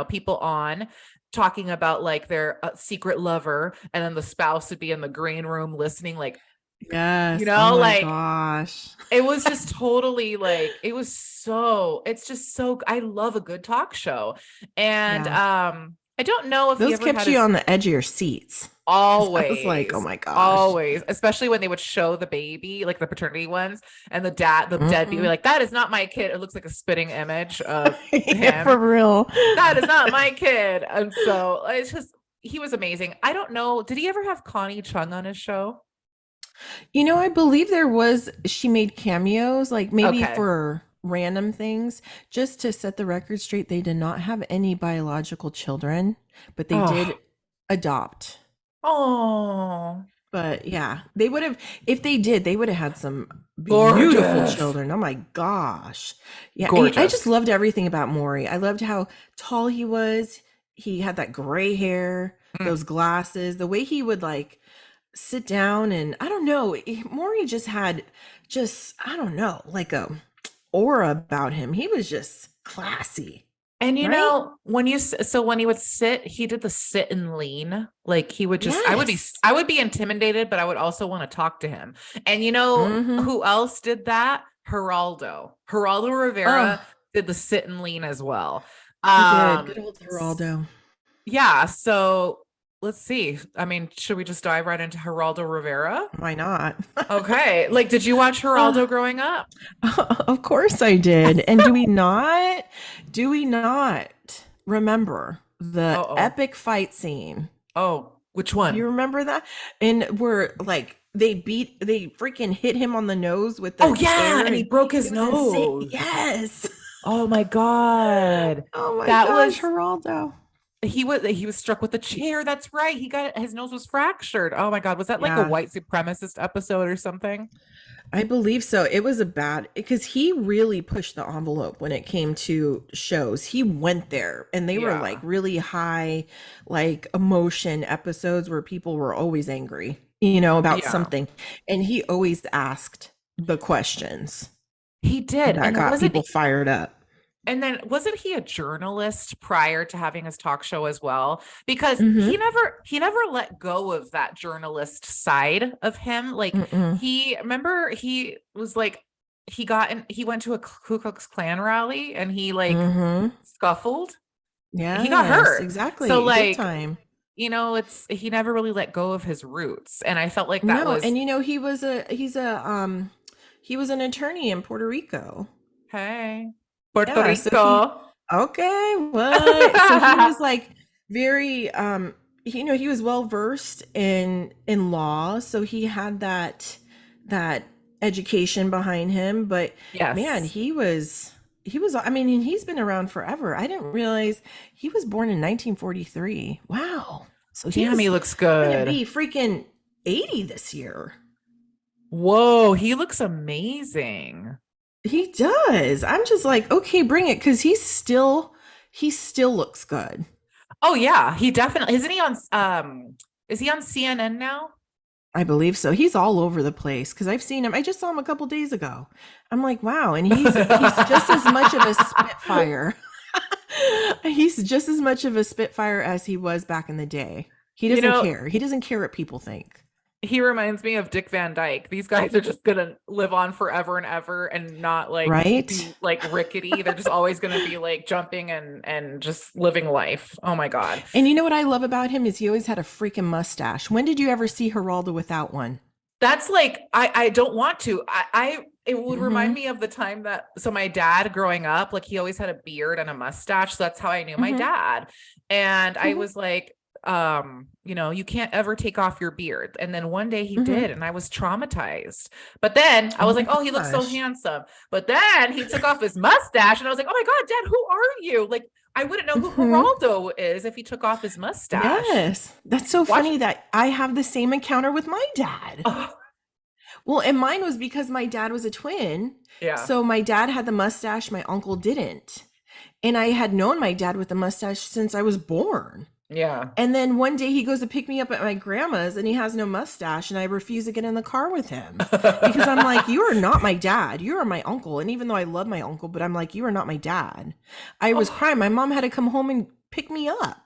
people on talking about like their secret lover. And then the spouse would be in the green room listening, like, Yes. Oh my Like gosh. it was just totally like it's just so I love a good talk show. And Yeah. I don't know if he Those ever kept had you his on the edge of your seats because I was like, oh always, my gosh. always, especially when they would show the baby, like the paternity ones, and the deadbeat, Hmm. like, that is not my kid. It looks like a spitting image of Yeah, for him. real. That is not my kid. And so it's just he was amazing. I don't know. Did he ever have Connie Chung on his show? I believe she made cameos, like maybe Okay. for random things, just to set the record straight. They did not have any biological children, but they Oh, did adopt. oh, But yeah, they would have, if they did, they would have had some beautiful gorgeous. children. Oh my gosh. Yeah. I just Gorgeous. loved everything about Maury. I loved how tall he was. He had that gray hair, Mm. those glasses, the way he would like sit down, and I don't know, Maury just had I don't know, like a aura about him. He was just classy, And right? when he would sit, he did the sit and lean. Like he would just, Yes. I would be intimidated, but I would also want to talk to him. And Mm-hmm. who else did that? Gerarldo Oh, Rivera did the sit and lean as well. he did. Good Um, old Geraldo. yeah. So let's see. I mean, should we just dive right into Gerarldo Rivera? Why not? Okay. Like, did you watch Geraldo Oh, growing up? of course I did. And do we not remember the Oh, epic fight scene? which Do you one? remember that? And where like they freaking hit him on the nose with Oh the yeah, chair, and he and broke his it was insane. nose. Yes. Oh my God. Oh my That gosh, was Geraldo. he was struck with a chair. That's right. He got his nose was fractured. Oh my God. Was that like a Yeah, white supremacist episode or something? I believe so. It was a bad because he really pushed the envelope when it came to shows. He went there and they were like Yeah. really high, like emotion episodes where people were always angry, about Yeah. something. And he always asked the questions He did. that got people fired up. And then wasn't he a journalist prior to having his talk show as well? Because Mm-hmm. he never let go of that journalist side of him. Like Mm-mm. he was like he went to a Ku Klux Klan rally and he like Mm-hmm. scuffled. He got Yes, hurt. So exactly. Big like, time. it's he never really let go of his roots. And I felt like that No, was and he was an attorney in Puerto Rico. hey, Puerto Yeah, so he Rico. okay, what? So he was like very he was well versed in law, so he had that education behind him, but man, Yes. he was I mean, and he's been around forever. I didn't realize he was born in 1943. Wow. So Damn, he he's looks gonna good. be freaking 80 this year. Whoa, he looks amazing. He does. I'm just like, okay, bring it, because he still looks good. Oh yeah, he definitely isn't he on is he on CNN now? I believe so. He's all over the place because I've seen him. I just saw him a couple days ago. I'm like, wow, and he's just as much of a spitfire. He's just as much of a spitfire as he was back in the day. He You doesn't know, care. He doesn't care what people think. he reminds me of Dick Van Dyke. These guys are just gonna live on forever and ever and not like Right? be like rickety. They're just always gonna be like jumping and just living life. Oh my God. And you know what I love about him is he always had a freaking mustache. When did you ever see Geraldo without one? That's like I don't want to. I it would remind Mm-hmm. me of the time that my dad growing up, like he always had a beard and a mustache. So that's how I knew my Mm-hmm. dad. And I Mm-hmm. was like, you can't ever take off your beard. And then one day he Mm-hmm. did, and I was traumatized. But then I Oh was my like, oh, he looks so gosh. handsome. But then he took off his mustache, and I was like, oh my God, Dad, who are you? Like, I wouldn't know who Mm-hmm. Geraldo is if he took off his mustache. Yes. That's so Watch. funny that I have the same encounter with my dad. Oh, Well, and mine was because my dad was a twin. yeah. So my dad had the mustache, my uncle didn't. And I had known my dad with the mustache since I was born. Yeah. And then one day he goes to pick me up at my grandma's and he has no mustache, and I refuse to get in the car with him because I'm like, you are not my dad. You are my uncle. And even though I love my uncle, but I'm like, you are not my dad. I was Oh, crying. My mom had to come home and pick me up.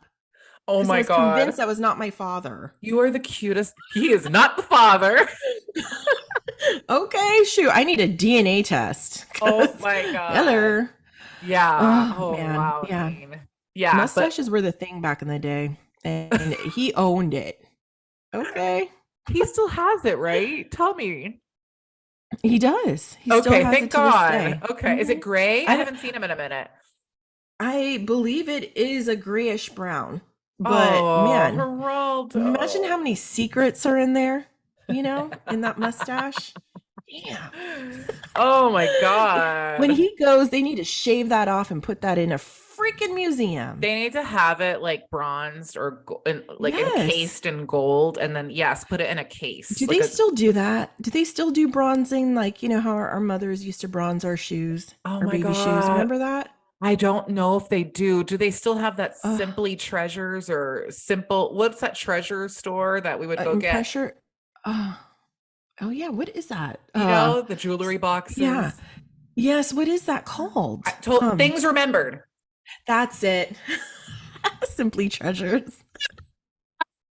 Oh because I my was God. convinced that was not my father. You are the cutest. He is not the father. Okay, shoot, I need a DNA test. Oh 'Cause, my God. hello. Yeah. Oh Oh man, wow, yeah. Neen. Yeah, but Mustaches were the thing back in the day, and he owned it. Okay. he still has it, right? Tell me. He does. He still Okay, has it thank to this God. day. Okay. Is it gray? I I don't, haven't seen him in a minute. I believe it is a grayish brown, but Oh, man, imagine how Geraldo. many secrets are in there, in that mustache. Damn. Oh my When God. he goes, they need to shave that off and put that in a freaking museum. They need to have it like bronzed or like Yes. encased in gold, and then yes, put it in a case. Do Like they a still do that? Do they still do bronzing? Like, how our mothers used to bronze our shoes, oh our my baby shoes. God. Remember that? I don't know if they do. Do they still have that Uh, Simply Treasures or Simple? What's that treasure store that we would go in get? pressure. Uh, oh yeah. What is that? The jewelry Yeah. boxes. Yes. What is that called? Things remembered. That's it. Simply treasures.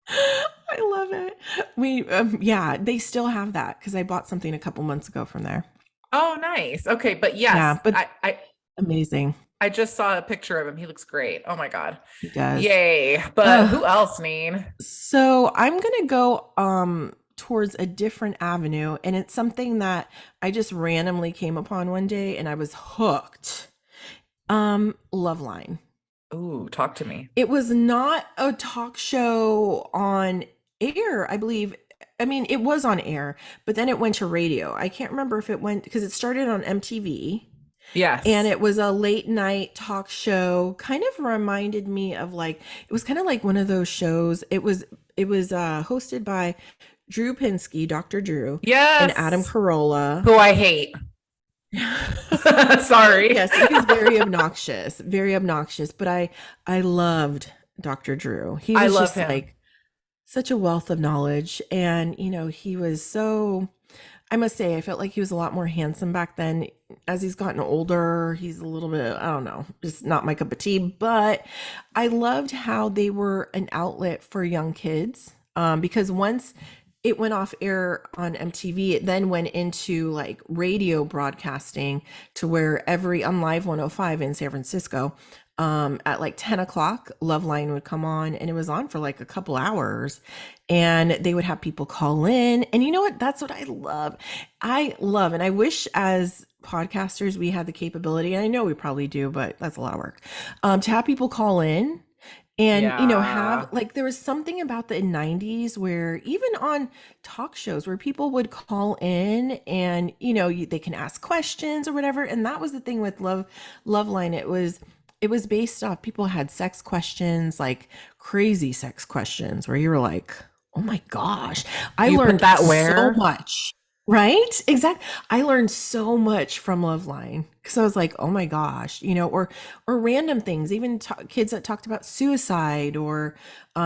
I love it. Yeah, they still have that because I bought something a couple months ago from there. Oh, nice. Okay, but yes, Yeah, but I amazing. I just saw a picture of him. He looks great. Oh my God. He does. Yay. But who else, Neen? So I'm gonna go towards a different avenue, and it's something that I just randomly came upon one day and I was hooked. Loveline. Ooh, talk to me. It was not a talk show on air, I believe. I mean, it was on air, but then it went to radio. I can't remember if it went because it started on MTV. And Yes. it was a late night talk show. Kind of reminded me of like it was kind of like one of those shows. It was hosted by Drew Pinsky, Dr. Drew, and Adam Yes. Carolla. Who I hate. Sorry. Yes, he was very obnoxious, very obnoxious, but I loved Dr. Drew. He I was love just him. like such a wealth of knowledge, and he was so, I must say, I felt like he was a lot more handsome back then. As he's gotten older, he's a little bit, I don't know, just not my cup of tea, but I loved how they were an outlet for young kids. Because once it went off air on MTV, it then went into like radio broadcasting to where on Live 105 in San Francisco, at like 10 o'clock, Loveline would come on, and it was on for like a couple hours, and they would have people call in. And you know what? That's what I love. And I wish as podcasters we had the capability, and I know we probably do, but that's a lot of work, to have people call in and have Yeah. like there was something about the 90s where even on talk shows where people would call in and they can ask questions or whatever. And that was the thing with Loveline. It was based off, people had sex questions, like crazy sex questions where you were like, oh my gosh, I You put learned that so where? much. Right? Exactly. I learned so much from Loveline because I was like, oh my gosh, or random things, even kids that talked about suicide or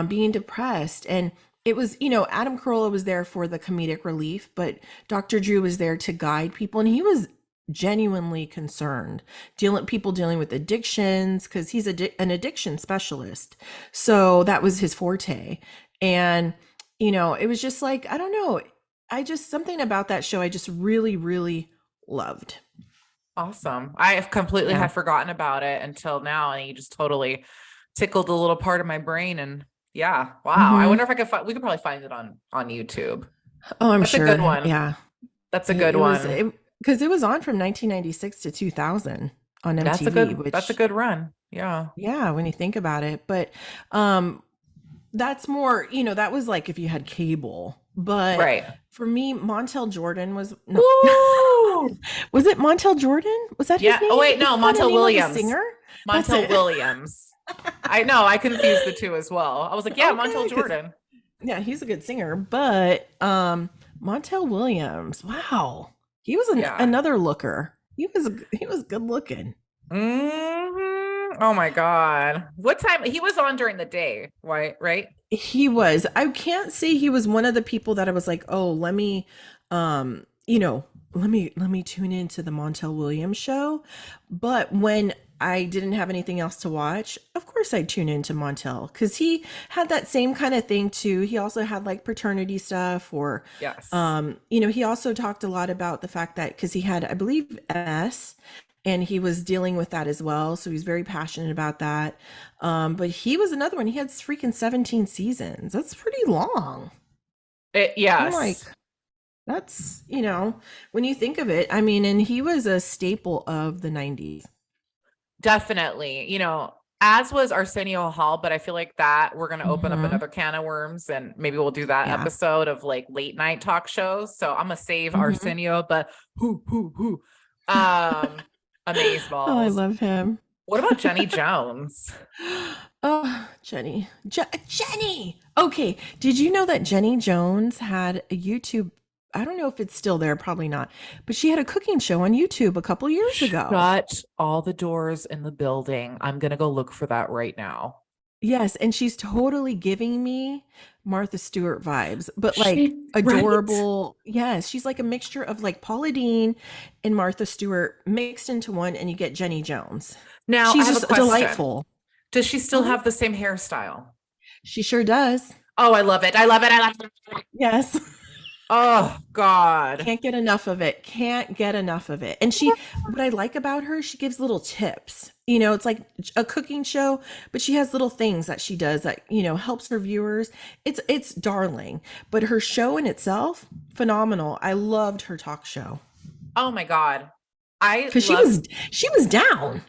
being depressed. And it was, Adam Carolla was there for the comedic relief, but Dr. Drew was there to guide people. And he was genuinely concerned, people dealing with addictions, because he's an addiction specialist. So that was his forte. And, it was just like, I don't know. Something about that show I just really, really loved. Awesome. I have completely Yeah. had forgotten about it until now, and you just totally tickled a little part of my brain. And yeah, wow. I Hmm. wonder if I could find. We could probably find it on YouTube. Oh, I'm That's a good sure. one. Yeah. That's a It, good it was, one. it, because it was on from 1996 to 2000 on MTV, That's a which, good run. Yeah. yeah, when you think about it, but, that's more, that was like if you had cable, but Right. for me, Montel Jordan was, no, Woo! was it Montel Jordan? Was that his Yeah. Oh name? wait, no, Isn't that a Montel name of a Williams. singer? That's Montel it. Williams. I know, I confused the two as well. I was like, yeah, Montel Okay, because Jordan. yeah, he's a good singer, but Montel Williams, wow, he was Yeah. another looker. He was good looking. Oh my God. What time? He was on during the day, right? He was. I can't say he was one of the people that I was like, oh, let me tune into the Montel Williams show. But when I didn't have anything else to watch, of course I'd tune into Montel because he had that same kind of thing too. He also had like paternity stuff, or, Yes. he also talked a lot about the fact that because he had, I believe, MS, and he was dealing with that as well. So he's very passionate about that. But he was another one. He had freaking 17 seasons. That's pretty long. I'm like, Yes. that's, when you think of it, I mean, and he was a staple of the 90s. Definitely. As was Arsenio Hall, but I feel like that we're going to open up Hmm. another can of worms, and maybe we'll do that Yeah. episode of like late night talk shows. So I'm going to save Hmm. Arsenio, but who, um, amaze Oh, I balls. love him. What about Jenny Jones? Oh, Jenny. Jenny. Okay. Did you know that Jenny Jones had a YouTube? I don't know if it's still there, probably not, but she had a cooking show on YouTube a couple years ago. Shut all the doors in the building. I'm going to go look for that right now. Yes, and she's totally giving me Martha Stewart vibes, but like She, right? adorable. Yes, she's like a mixture of like Paula Deen and Martha Stewart mixed into one, and you get Jenny Jones. Now I She's have a just question. delightful. Does she still Mhm. have the same hairstyle? She sure does. Oh, I love it. I love it. I love it. Yes. Oh, God. Can't get enough of it. Can't get enough of it. And what I like about her, she gives little tips. It's like a cooking show, but she has little things that she does that, helps her viewers. It's darling, but her show in itself, phenomenal. I loved her talk show Oh, my God. I because she love, was she was down,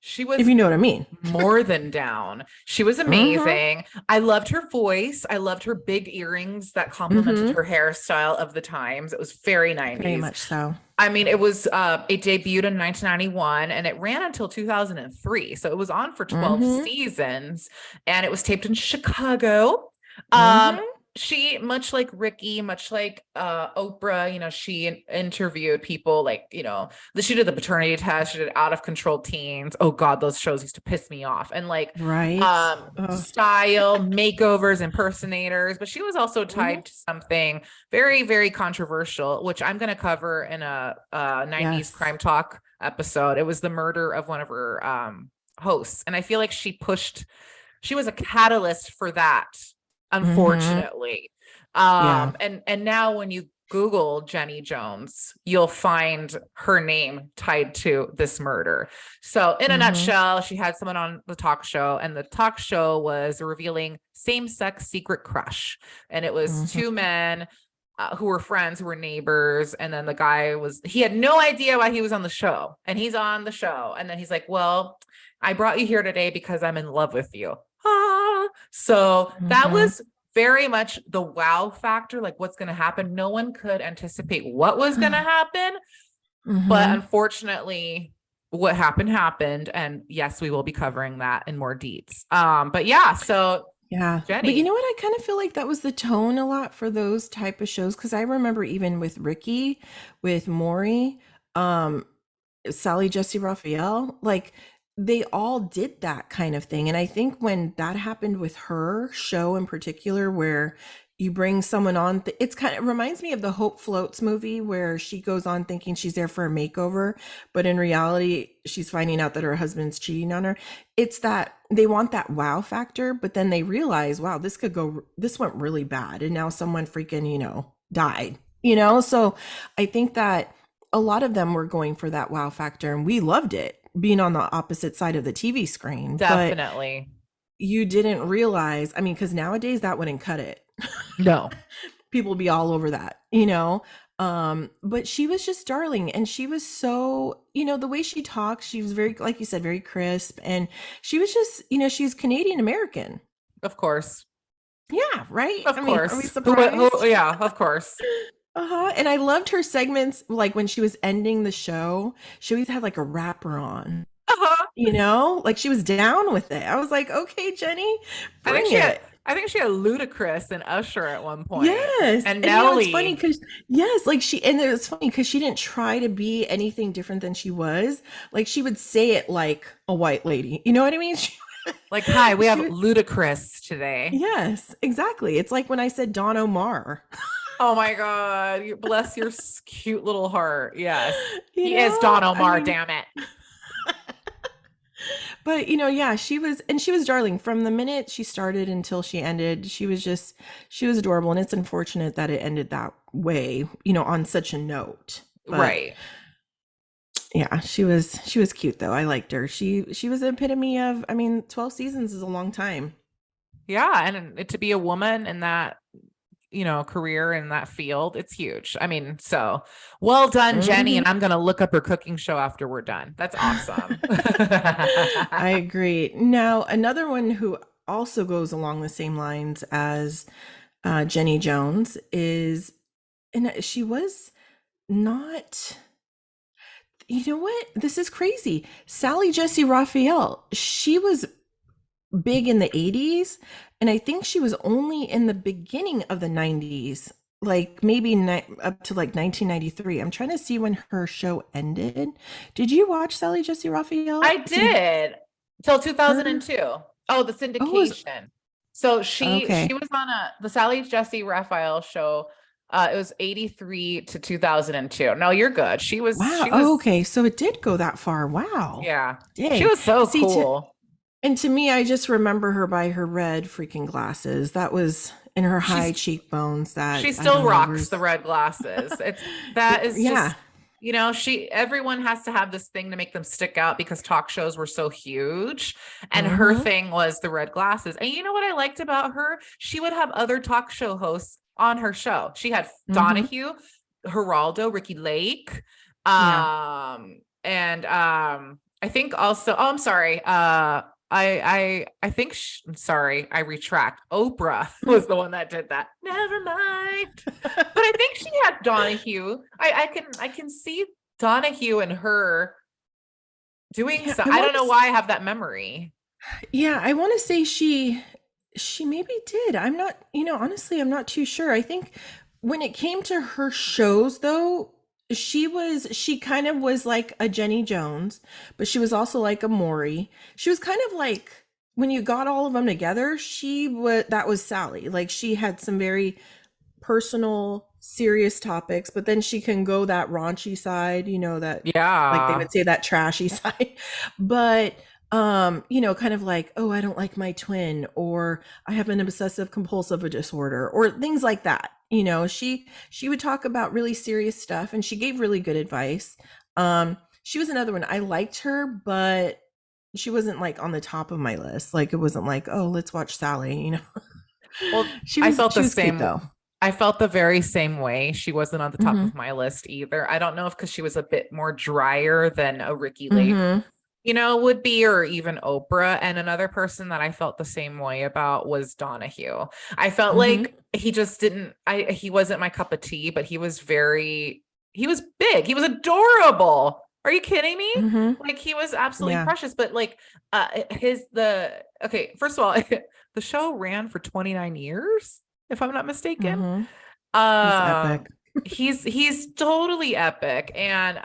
she if was you know what I mean. more than down. She was Mm-hmm. amazing. I loved her voice. I loved her big earrings that complemented Mm-hmm. her hairstyle of the times. It was very Very 90s. much so. I mean, it debuted in 1991 and it ran until 2003. So it was on for 12 Mm-hmm. seasons, and it was taped in Chicago. Um, Mm-hmm. she, much like Ricki, much like Oprah, she interviewed people like, she did the paternity test, she did Out of Control Teens. Oh God, those shows used to piss me off. And like Right. style, makeovers, impersonators, but she was also Mhm. tied to something very, very controversial, which I'm going to cover in a 90s Yes. crime talk episode. It was the murder of one of her hosts. And I feel like she was a catalyst for that, Mm-hmm. unfortunately. Yeah. And now when you Google Jenny Jones, you'll find her name tied to this murder. So, in a Mm-hmm. nutshell, she had someone on the talk show, and the talk show was revealing same sex secret crush. And it was two Mm-hmm. men who were friends, who were neighbors. And then he had no idea why he was on the show. And he's on the show. And then he's like, well, I brought you here today because I'm in love with you. So that Mm-hmm. was very much the wow factor, like what's going to happen. No one could anticipate what was going to happen, but Mm-hmm. unfortunately, what happened. And yes, we will be covering that in more deets. But yeah, so Yeah. But you know Jenny, what? I kind of feel like that was the tone a lot for those type of shows. Cause I remember even with Ricky, with Maury, um, Sally Jesse Raphael, like they all did that kind of thing. And I think when that happened with her show in particular, where you bring someone on, it's kind of, it reminds me of the Hope Floats movie where she goes on thinking she's there for a makeover, but in reality, she's finding out that her husband's cheating on her. It's that they want that wow factor, but then they realize, wow, this went really bad. And now someone freaking, died, So I think that a lot of them were going for that wow factor, and we loved it being on the opposite side of the TV screen. But definitely. you didn't realize, I mean, because nowadays that wouldn't cut it. No, People be all over that. But she was just darling, and she was so, the way she talks, she was very, like you said, very crisp, and she was just, she's Canadian American. of course. Yeah, right. Of I mean, are we course. surprised? Yeah, of course. Uh-huh. And I loved her segments, like when she was ending the show, she always had like a wrapper on, Uh-huh. like she was down with it. I was like, okay, Jenny, I think bring she had it. I think she had Ludacris and Usher at one point. Yes. And And it's funny Nelly. because, yes, like and it was funny because she didn't try to be anything different than she was. Like she would say it like a white lady. You know what I mean? Like, hi, we have She would, Ludacris today. yes, exactly. It's like when I said Don Omar. Oh my God. Bless your cute little heart. Yes. You He is Don know, I Omar, mean, damn it. but yeah, she was darling from the minute she started until she ended. She was adorable, and it's unfortunate that it ended that way, on such a note. But Right. yeah, she was cute though. I liked her. She was the epitome of, I mean, 12 seasons is a long time. Yeah, and to be a woman in that, career in that field, it's huge. I mean, so well done, Jenny. Hmm. And I'm going to look up her cooking show after we're done. That's awesome. I agree. Now, another one who also goes along the same lines as Jenny Jones is, and she was not, you know what? This is crazy. Sally Jesse Raphael, she was big in the 80s, and I think she was only in the beginning of the 90s, like maybe up to like 1993. I'm trying to see when her show ended. Did you watch Sally Jesse Raphael? I See did till her? 2002. Oh, the Oh, it was syndication. So she okay. was on the Sally Jesse Raphael show. It was 83 to 2002. No, you're good. She was Wow. she Oh, was okay. So it did go that far. Wow. yeah. She Dang. was so See, cool. and to me, I just remember her by her red freaking glasses. That was in her high She's cheekbones. she That I still don't know. rocks the Where's red glasses. It's that is yeah. just, she everyone has to have this thing to make them stick out because talk shows were so huge. And her Mm-hmm. thing was the red glasses. And you know what I liked about her? She would have other talk show hosts on her show. She had Mm-hmm. Donahue, Geraldo, Ricki Lake, Yeah. and I think also, oh, I'm sorry. I think I'm sorry, I retract. Oprah was the one that did that. Never mind. But I think she had Donahue. I can see Donahue and her doing Yeah. so. I I want don't to know why I have that memory. Yeah, I want to say she maybe did. I'm not, honestly, I'm not too sure. I think when it came to her shows though, she kind of was like a Jenny Jones, but she was also like a Maury. She was kind of like, when you got all of them together, that was Sally. Like she had some very personal, serious topics, but then she can go that raunchy side, that, like they Yeah. would say, that trashy side. But kind of like, oh, I don't like my twin, or I have an obsessive compulsive disorder, or things like that. She would talk about really serious stuff, and she gave really good advice. She was another one. I liked her, but she wasn't like on the top of my list. Like it wasn't like, oh, let's watch Sally. Well, She I was felt she the was cute same. though. I felt the very same way. She wasn't on the top Mhm. of my list either. I don't know if because she was a bit more drier than a Ricki Lake, Mhm. would be, or even Oprah. And another person that I felt the same way about was Donahue. I felt Mhm. like he just didn't, he wasn't my cup of tea, but he was big. He was adorable. Are you kidding me? Mhm. Like he was absolutely Yeah. precious, but like okay, first of all, the show ran for 29 years, if I'm not mistaken. Mhm. He's Um, epic. he's totally epic, and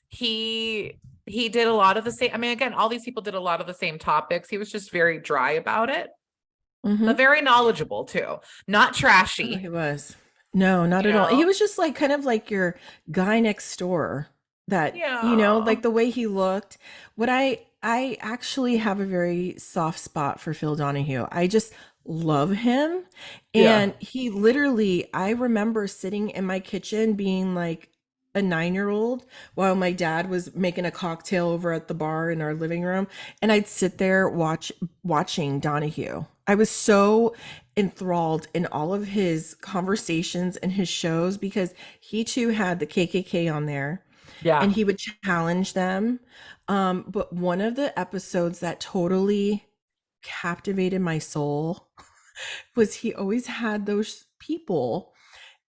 he did a lot of the same. I mean, again, all these people did a lot of the same topics. He was just very dry about it, but Mhm. very knowledgeable too. Not Oh, trashy, he was. No, not you at all. He know. was just like kind of like your guy next door, that, Yeah, like the way he looked. What I actually have a very soft spot for Phil Donahue. I just love him. yeah, And he literally, I remember sitting in my kitchen being like a 9-year-old while my dad was making a cocktail over at the bar in our living room, and I'd sit there watching Donahue. I was so enthralled in all of his conversations and his shows, because he too had the KKK on there, and yeah. he would challenge them. But one of the episodes that totally captivated my soul was, he always had those people,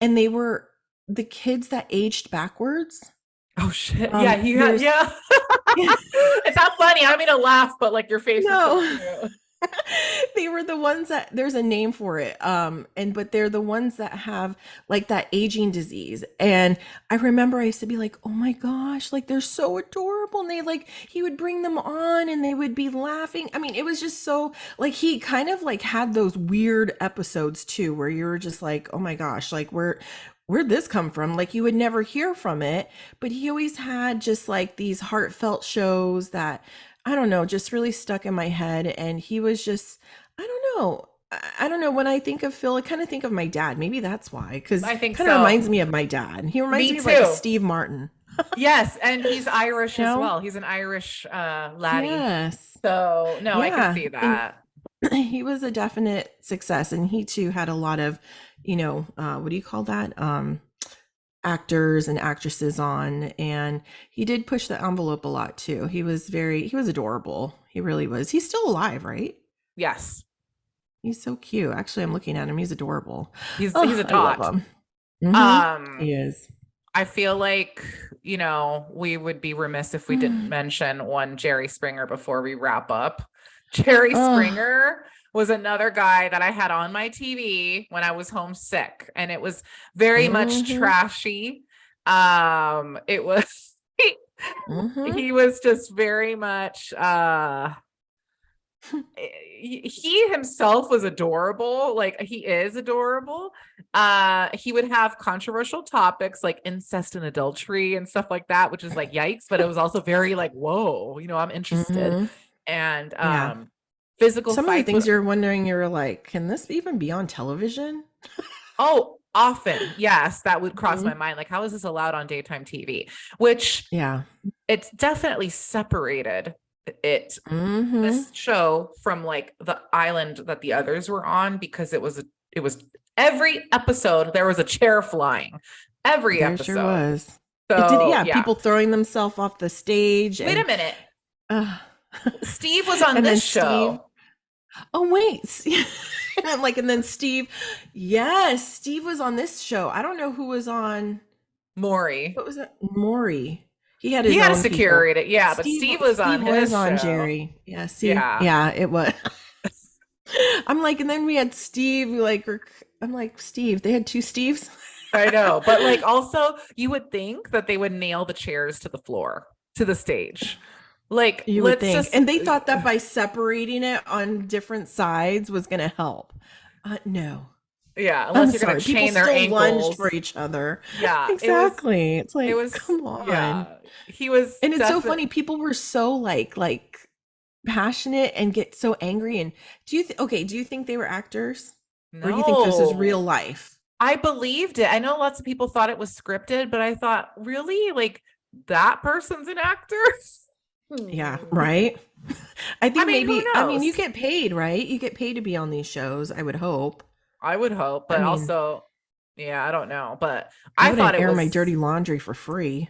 and they were the kids that aged backwards. Oh shit. Yeah, he had. There's Yeah. It's not funny. I don't mean to laugh, but like your face is so no. cute. They were the ones that, there's a name for it, and but they're the ones that have like that aging disease. And I remember I used to be like, oh my gosh, like they're so adorable, and they, like, he would bring them on and they would be laughing. I mean, it was just so, like, he kind of like had those weird episodes too, where you were just like, oh my gosh, like where'd this come from? Like you would never hear from it, but he always had just like these heartfelt shows that I don't know, just really stuck in my head. And he was just, I don't know. I don't know. When I think of Phil, I kind of think of my dad. Maybe that's why, because I think kind of so. reminds me of my dad. He reminds Me me of like a too. Steve Martin. Yes, and he's Irish You as know? well. He's an Irish laddie. Yes. So no, I could Yeah. see And that. he was a definite success. And he too had a lot of, what do you call that? Actors and actresses on. And he did push the envelope a lot too. He was adorable. He really was. He's still alive, right? Yes. He's so cute. Actually, I'm looking at him. He's adorable. He's Oh, a I love tot. him. Mm-hmm. Um He is. I feel like, we would be remiss if we didn't mention one Jerry Springer before we wrap up. Jerry Oh, Springer was another guy that I had on my TV when I was homesick, and it was very much mm-hmm. trashy. It was Mm-hmm. he was just very much he himself was adorable, like he is adorable. He would have controversial topics like incest and adultery and stuff like that, which is like yikes, but it was also very like, whoa, I'm interested. Mm-hmm. And Yeah. physical Some of the fights with, things you're wondering, you're like, can this even be on television? oh, often, yes, that would cross Mm-hmm. my mind, like how is this allowed on daytime TV, which Yeah. it's definitely separated it Mm-hmm. this show from like the island that the others were on, because it was every episode there was a chair flying, every There sure episode. was. It did, So yeah, yeah, people throwing themselves off the stage wait and a minute, uh, Steve was on and this then Steve. show. Oh wait. And I'm like, and then Steve, yes, Steve was on this show. I don't know who was on. Maury, What was it? Maury. He had he his had a own people. security, yeah, but Steve was on Steve was his on show. Jerry. Yeah, see? Yeah, Yeah, it was. I'm like, and then we had Steve, like, I'm like, Steve, they had two Steves. I know, but like also you would think that they would nail the chairs to the floor, to the stage, like You would let's think. just And they thought that by separating it on different sides was going to help. No. yeah, I'm unless you're gonna sorry. People chain their still lunged ankles. for each other. Yeah, Exactly. It's it like, was come on. yeah, he was And it's so definitely. funny. People were so like passionate and get so angry. And okay, do you think they were actors? Or do you think this is real No, life? I believed it. I know lots of people thought it was scripted, but I thought, really, like that person's an actor? Yeah, Hmm. right. I I think mean, who maybe, I mean, you knows? get paid, right? You get paid to be on these shows, I would hope. I would hope, I but mean, also, yeah, I don't know, but I I thought wouldn't it air my was. dirty laundry for free.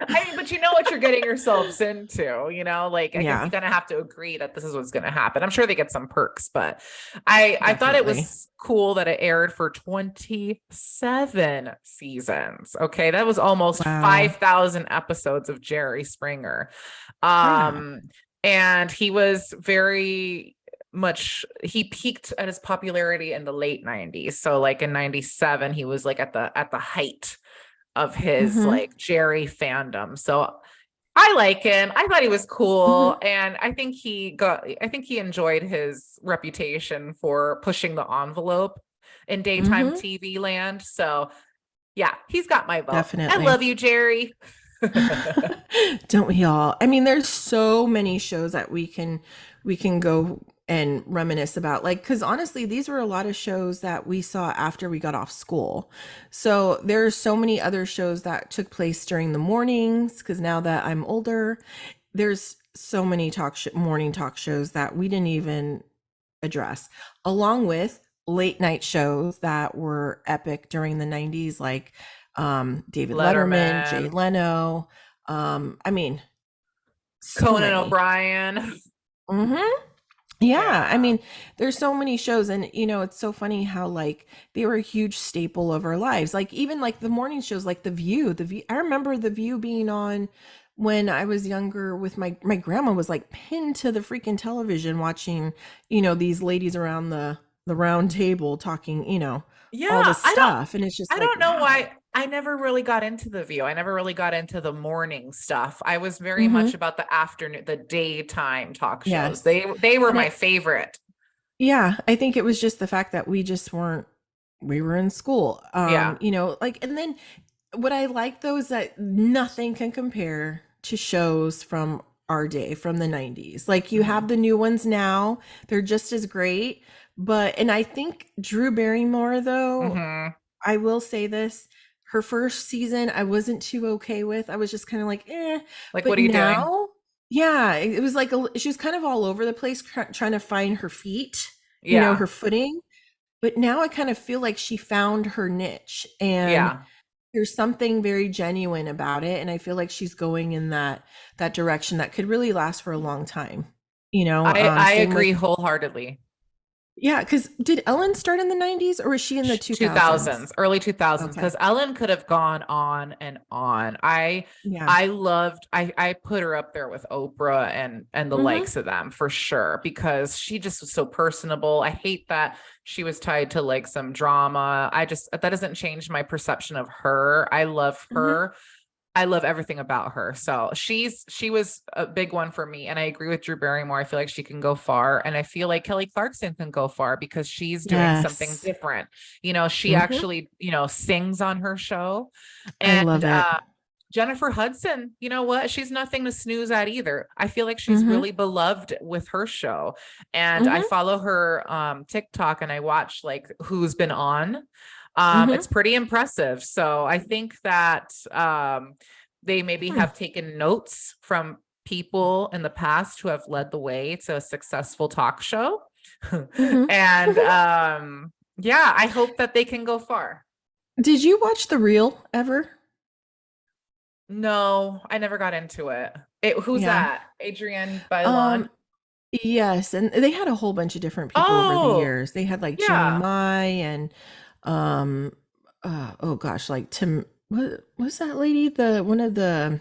I mean, but you know what you're getting yourselves into, like I guess you Yeah, kind of have to agree that this is what's going to happen. I'm sure they get some perks, but I thought it definitely. was cool that it aired for 27 seasons. Okay, that was almost Wow. 5,000 episodes of Jerry Springer. Crap. Um and he was very much, he peaked at his popularity in the late 90s. So like in 97 he was like at the height of his Mm-hmm. like Jerry fandom. So I like him. I thought he was cool. Mm-hmm. And I think he enjoyed his reputation for pushing the envelope in daytime Mm-hmm. TV land. So yeah, he's got my vote. I Definitely. love you, Jerry. Don't we all? I mean, there's so many shows that we can go and reminisce about. Like, because honestly, these were a lot of shows that we saw after we got off school. So there's so many other shows that took place during the mornings. Because now that I'm older, there's so many morning talk shows that we didn't even address, along with late night shows that were epic during the 90s, like David Letterman, Jay Letterman, Leno. I mean, so Conan many. O'Brien. Hmm. Yeah, I Yeah. mean, there's so many shows, and it's so funny how like they were a huge staple of our lives. Like even like the morning shows, like The View. The View. I remember The View being on when I was younger. With my grandma was like pinned to the freaking television, watching these ladies around the round table talking, Yeah. all this stuff, and it's just I like, don't know wow. why I never really got into The View. I never really got into the morning stuff. I was very much Hmm. about the afternoon, the daytime talk shows. Yes, They were and my favorite. yeah, I think it was just the fact that we just weren't. We were in school, Yeah. like, and then what I like though is that nothing can compare to shows from our day from the 90s. Like you Hmm. have the new ones now, they're just as great. But, and I think Drew Barrymore, though, Hmm. I will say this, her first season, I wasn't too okay with. I was just kind of like, eh. Like, But what are you doing? now, yeah, it was like she was kind of all over the place trying to find her feet, her Yeah. footing. But now I kind of feel like she found her niche, and Yeah. there's something very genuine about it. And I feel like she's going in that direction that could really last for a long time. I Same with, agree wholeheartedly. yeah, because did Ellen start in the 90s or was she in the 2000s? 2000s, early 2000s, Okay. because Ellen could have gone on and on. Yeah. I loved, I put her up there with Oprah and the Mm-hmm. likes of them for sure, because she just was so personable. I hate that she was tied to like some drama. That doesn't change my perception of her. I love Mm-hmm. her. I love everything about her. So she was a big one for me. And I agree with Drew Barrymore. I feel like she can go far. And I feel like Kelly Clarkson can go far because she's doing something Yes. different. She Mm-hmm. actually, sings on her show. I And love it. Jennifer Hudson, you know what? She's nothing to snooze at either. I feel like she's Mm-hmm. really beloved with her show. And I Mm-hmm. follow her TikTok and I watch like who's been on. It's Mm-hmm. pretty impressive. So I think that they maybe Hmm. have taken notes from people in the past who have led the way to a successful talk show. Mm-hmm. And yeah, I hope that they can go far. Did you watch The Real ever? No, I never got into it. Who's Yeah. that? Adrienne Bailon? Um, yes, and they had a whole bunch of different people over the Oh, years. They had like Jeannie yeah. Mai and um oh gosh, like Tim, what was that lady? The one of the,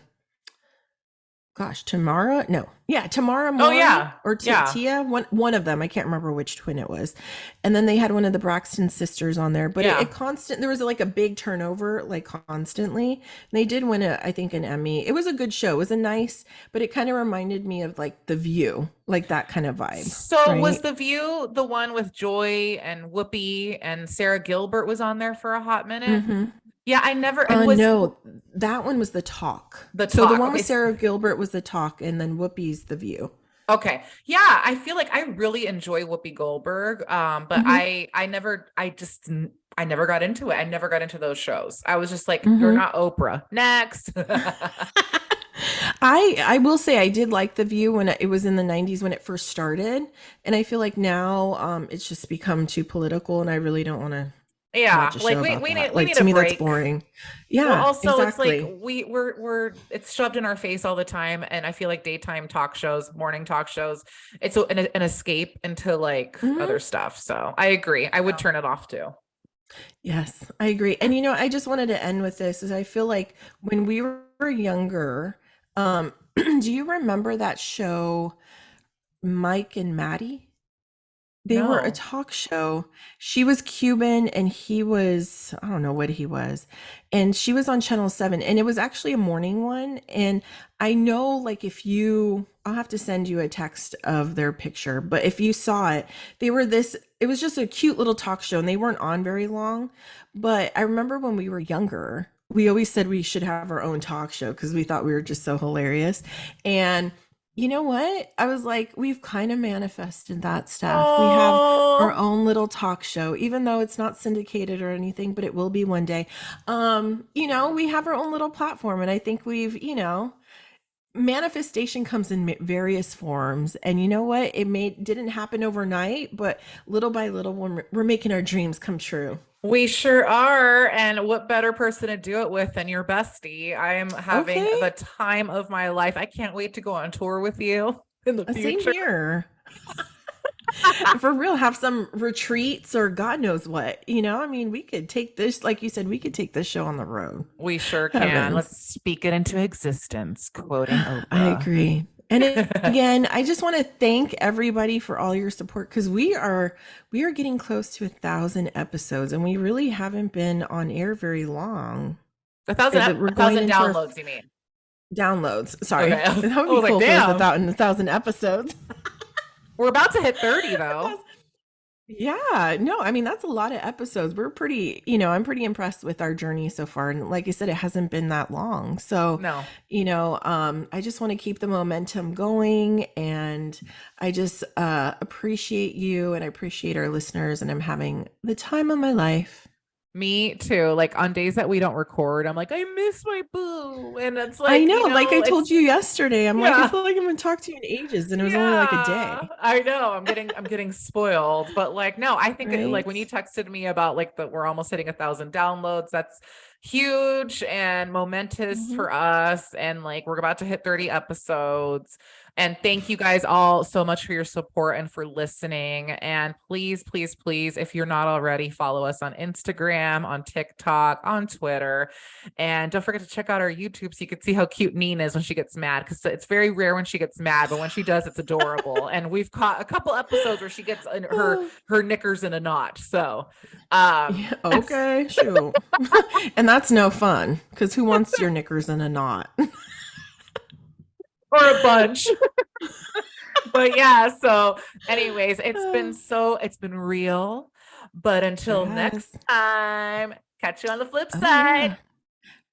gosh, Tamara? No. Yeah, Tamara Oh, Mowry yeah. or Yeah. Tia, one of them. I can't remember which twin it was. And then they had one of the Braxton sisters on there, but it Yeah. constant there was like a big turnover like constantly. And they did win I think an Emmy. It was a good show. It was a nice, but it kind of reminded me of like The View, like that kind of vibe, So was right? The View the one with Joy and Whoopi and Sarah Gilbert was on there for a hot minute? Mhm. Yeah, I never, and was No, that one was The Talk. the So the talk. one Okay. with Sarah Gilbert was The Talk, and then Whoopi's The View. Okay. Yeah, I feel like I really enjoy Whoopi Goldberg. But Mhm. I never got into it. I never got into those shows. I was just like, you're Mhm. not Oprah. Next. I will say I did like The View when it was in the 90s when it first started, and I feel like now it's just become too political, and I really don't want to watch Yeah, a like show about that. we Like need to a me that's break. boring. Well, Yeah, also it's like exactly. we're it's shoved in our face all the time, and I feel like daytime talk shows, morning talk shows, it's an escape into like Mhm. other stuff. So I agree. I would turn it off too. Yes, I agree. And I just wanted to end with this is I feel like when we were younger, do you remember that show Mike and Maddie? They were a No. talk show. She was Cuban and he was, I don't know what he was. And she was on Channel 7 and it was actually a morning one. And I know like if you I'll have to send you a text of their picture, but if you saw it, it was just a cute little talk show and they weren't on very long. But I remember when we were younger, we always said we should have our own talk show because we thought we were just so hilarious. And you know what? I was like, we've kind of manifested that stuff. We have our Oh, own little talk show, even though it's not syndicated or anything, but it will be one day. We have our own little platform, and I think manifestation comes in various forms. And you know what? Didn't happen overnight, but little by little, we're making our dreams come true. we sure are. And what better person to do it with than your bestie? I am having Okay, the time of my life. I can't wait to go on tour with you in the same future. here. For real, have some retreats or God knows what. I mean, we could take this, like you said, we could take this show on the road. We sure can. Heavens. Let's speak it into existence, quoting I Oprah. agree. And again, I just want to thank everybody for all your support because we are getting close to 1,000 episodes and we really haven't been on air very long. We're A going thousand into our downloads, you mean? downloads. Okay. Sorry. That I would be was like, cool if it was damn. 1,000 episodes. We're about to hit 30 though. Yeah, no, I mean, that's a lot of episodes. We're pretty, I'm pretty impressed with our journey so far. And like I said, it hasn't been that long. So, No. I just want to keep the momentum going. And I just appreciate you and I appreciate our listeners. And I'm having the time of my life. Me too. Like on days that we don't record, I'm like, I miss my boo. And it's I like, know, like I told it's you yesterday, I'm like, I yeah. feel like I haven't talked to you in ages. And it was only like a Yeah, day, I know. I'm getting spoiled, but like, no, I think like right? when you texted me about like that we're almost hitting 1,000 downloads, that's huge and momentous Mhm. for us. And like, we're about to hit 30 episodes. And thank you guys all so much for your support and for listening. And please, please, please, if you're not already, follow us on Instagram, on TikTok, on Twitter. And don't forget to check out our YouTube so you can see how cute Nina is when she gets mad, because it's very rare when she gets mad, but when she does, it's adorable. And we've caught a couple episodes where she gets her knickers in a knot. So, Yeah, okay, shoot. And that's no fun because who wants your knickers in a knot? or a bunch. But yeah, so anyways, it's been real. But Sure until next has. time, catch you on the flip Oh, side. yeah.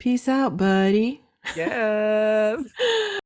Peace out, buddy. Yes.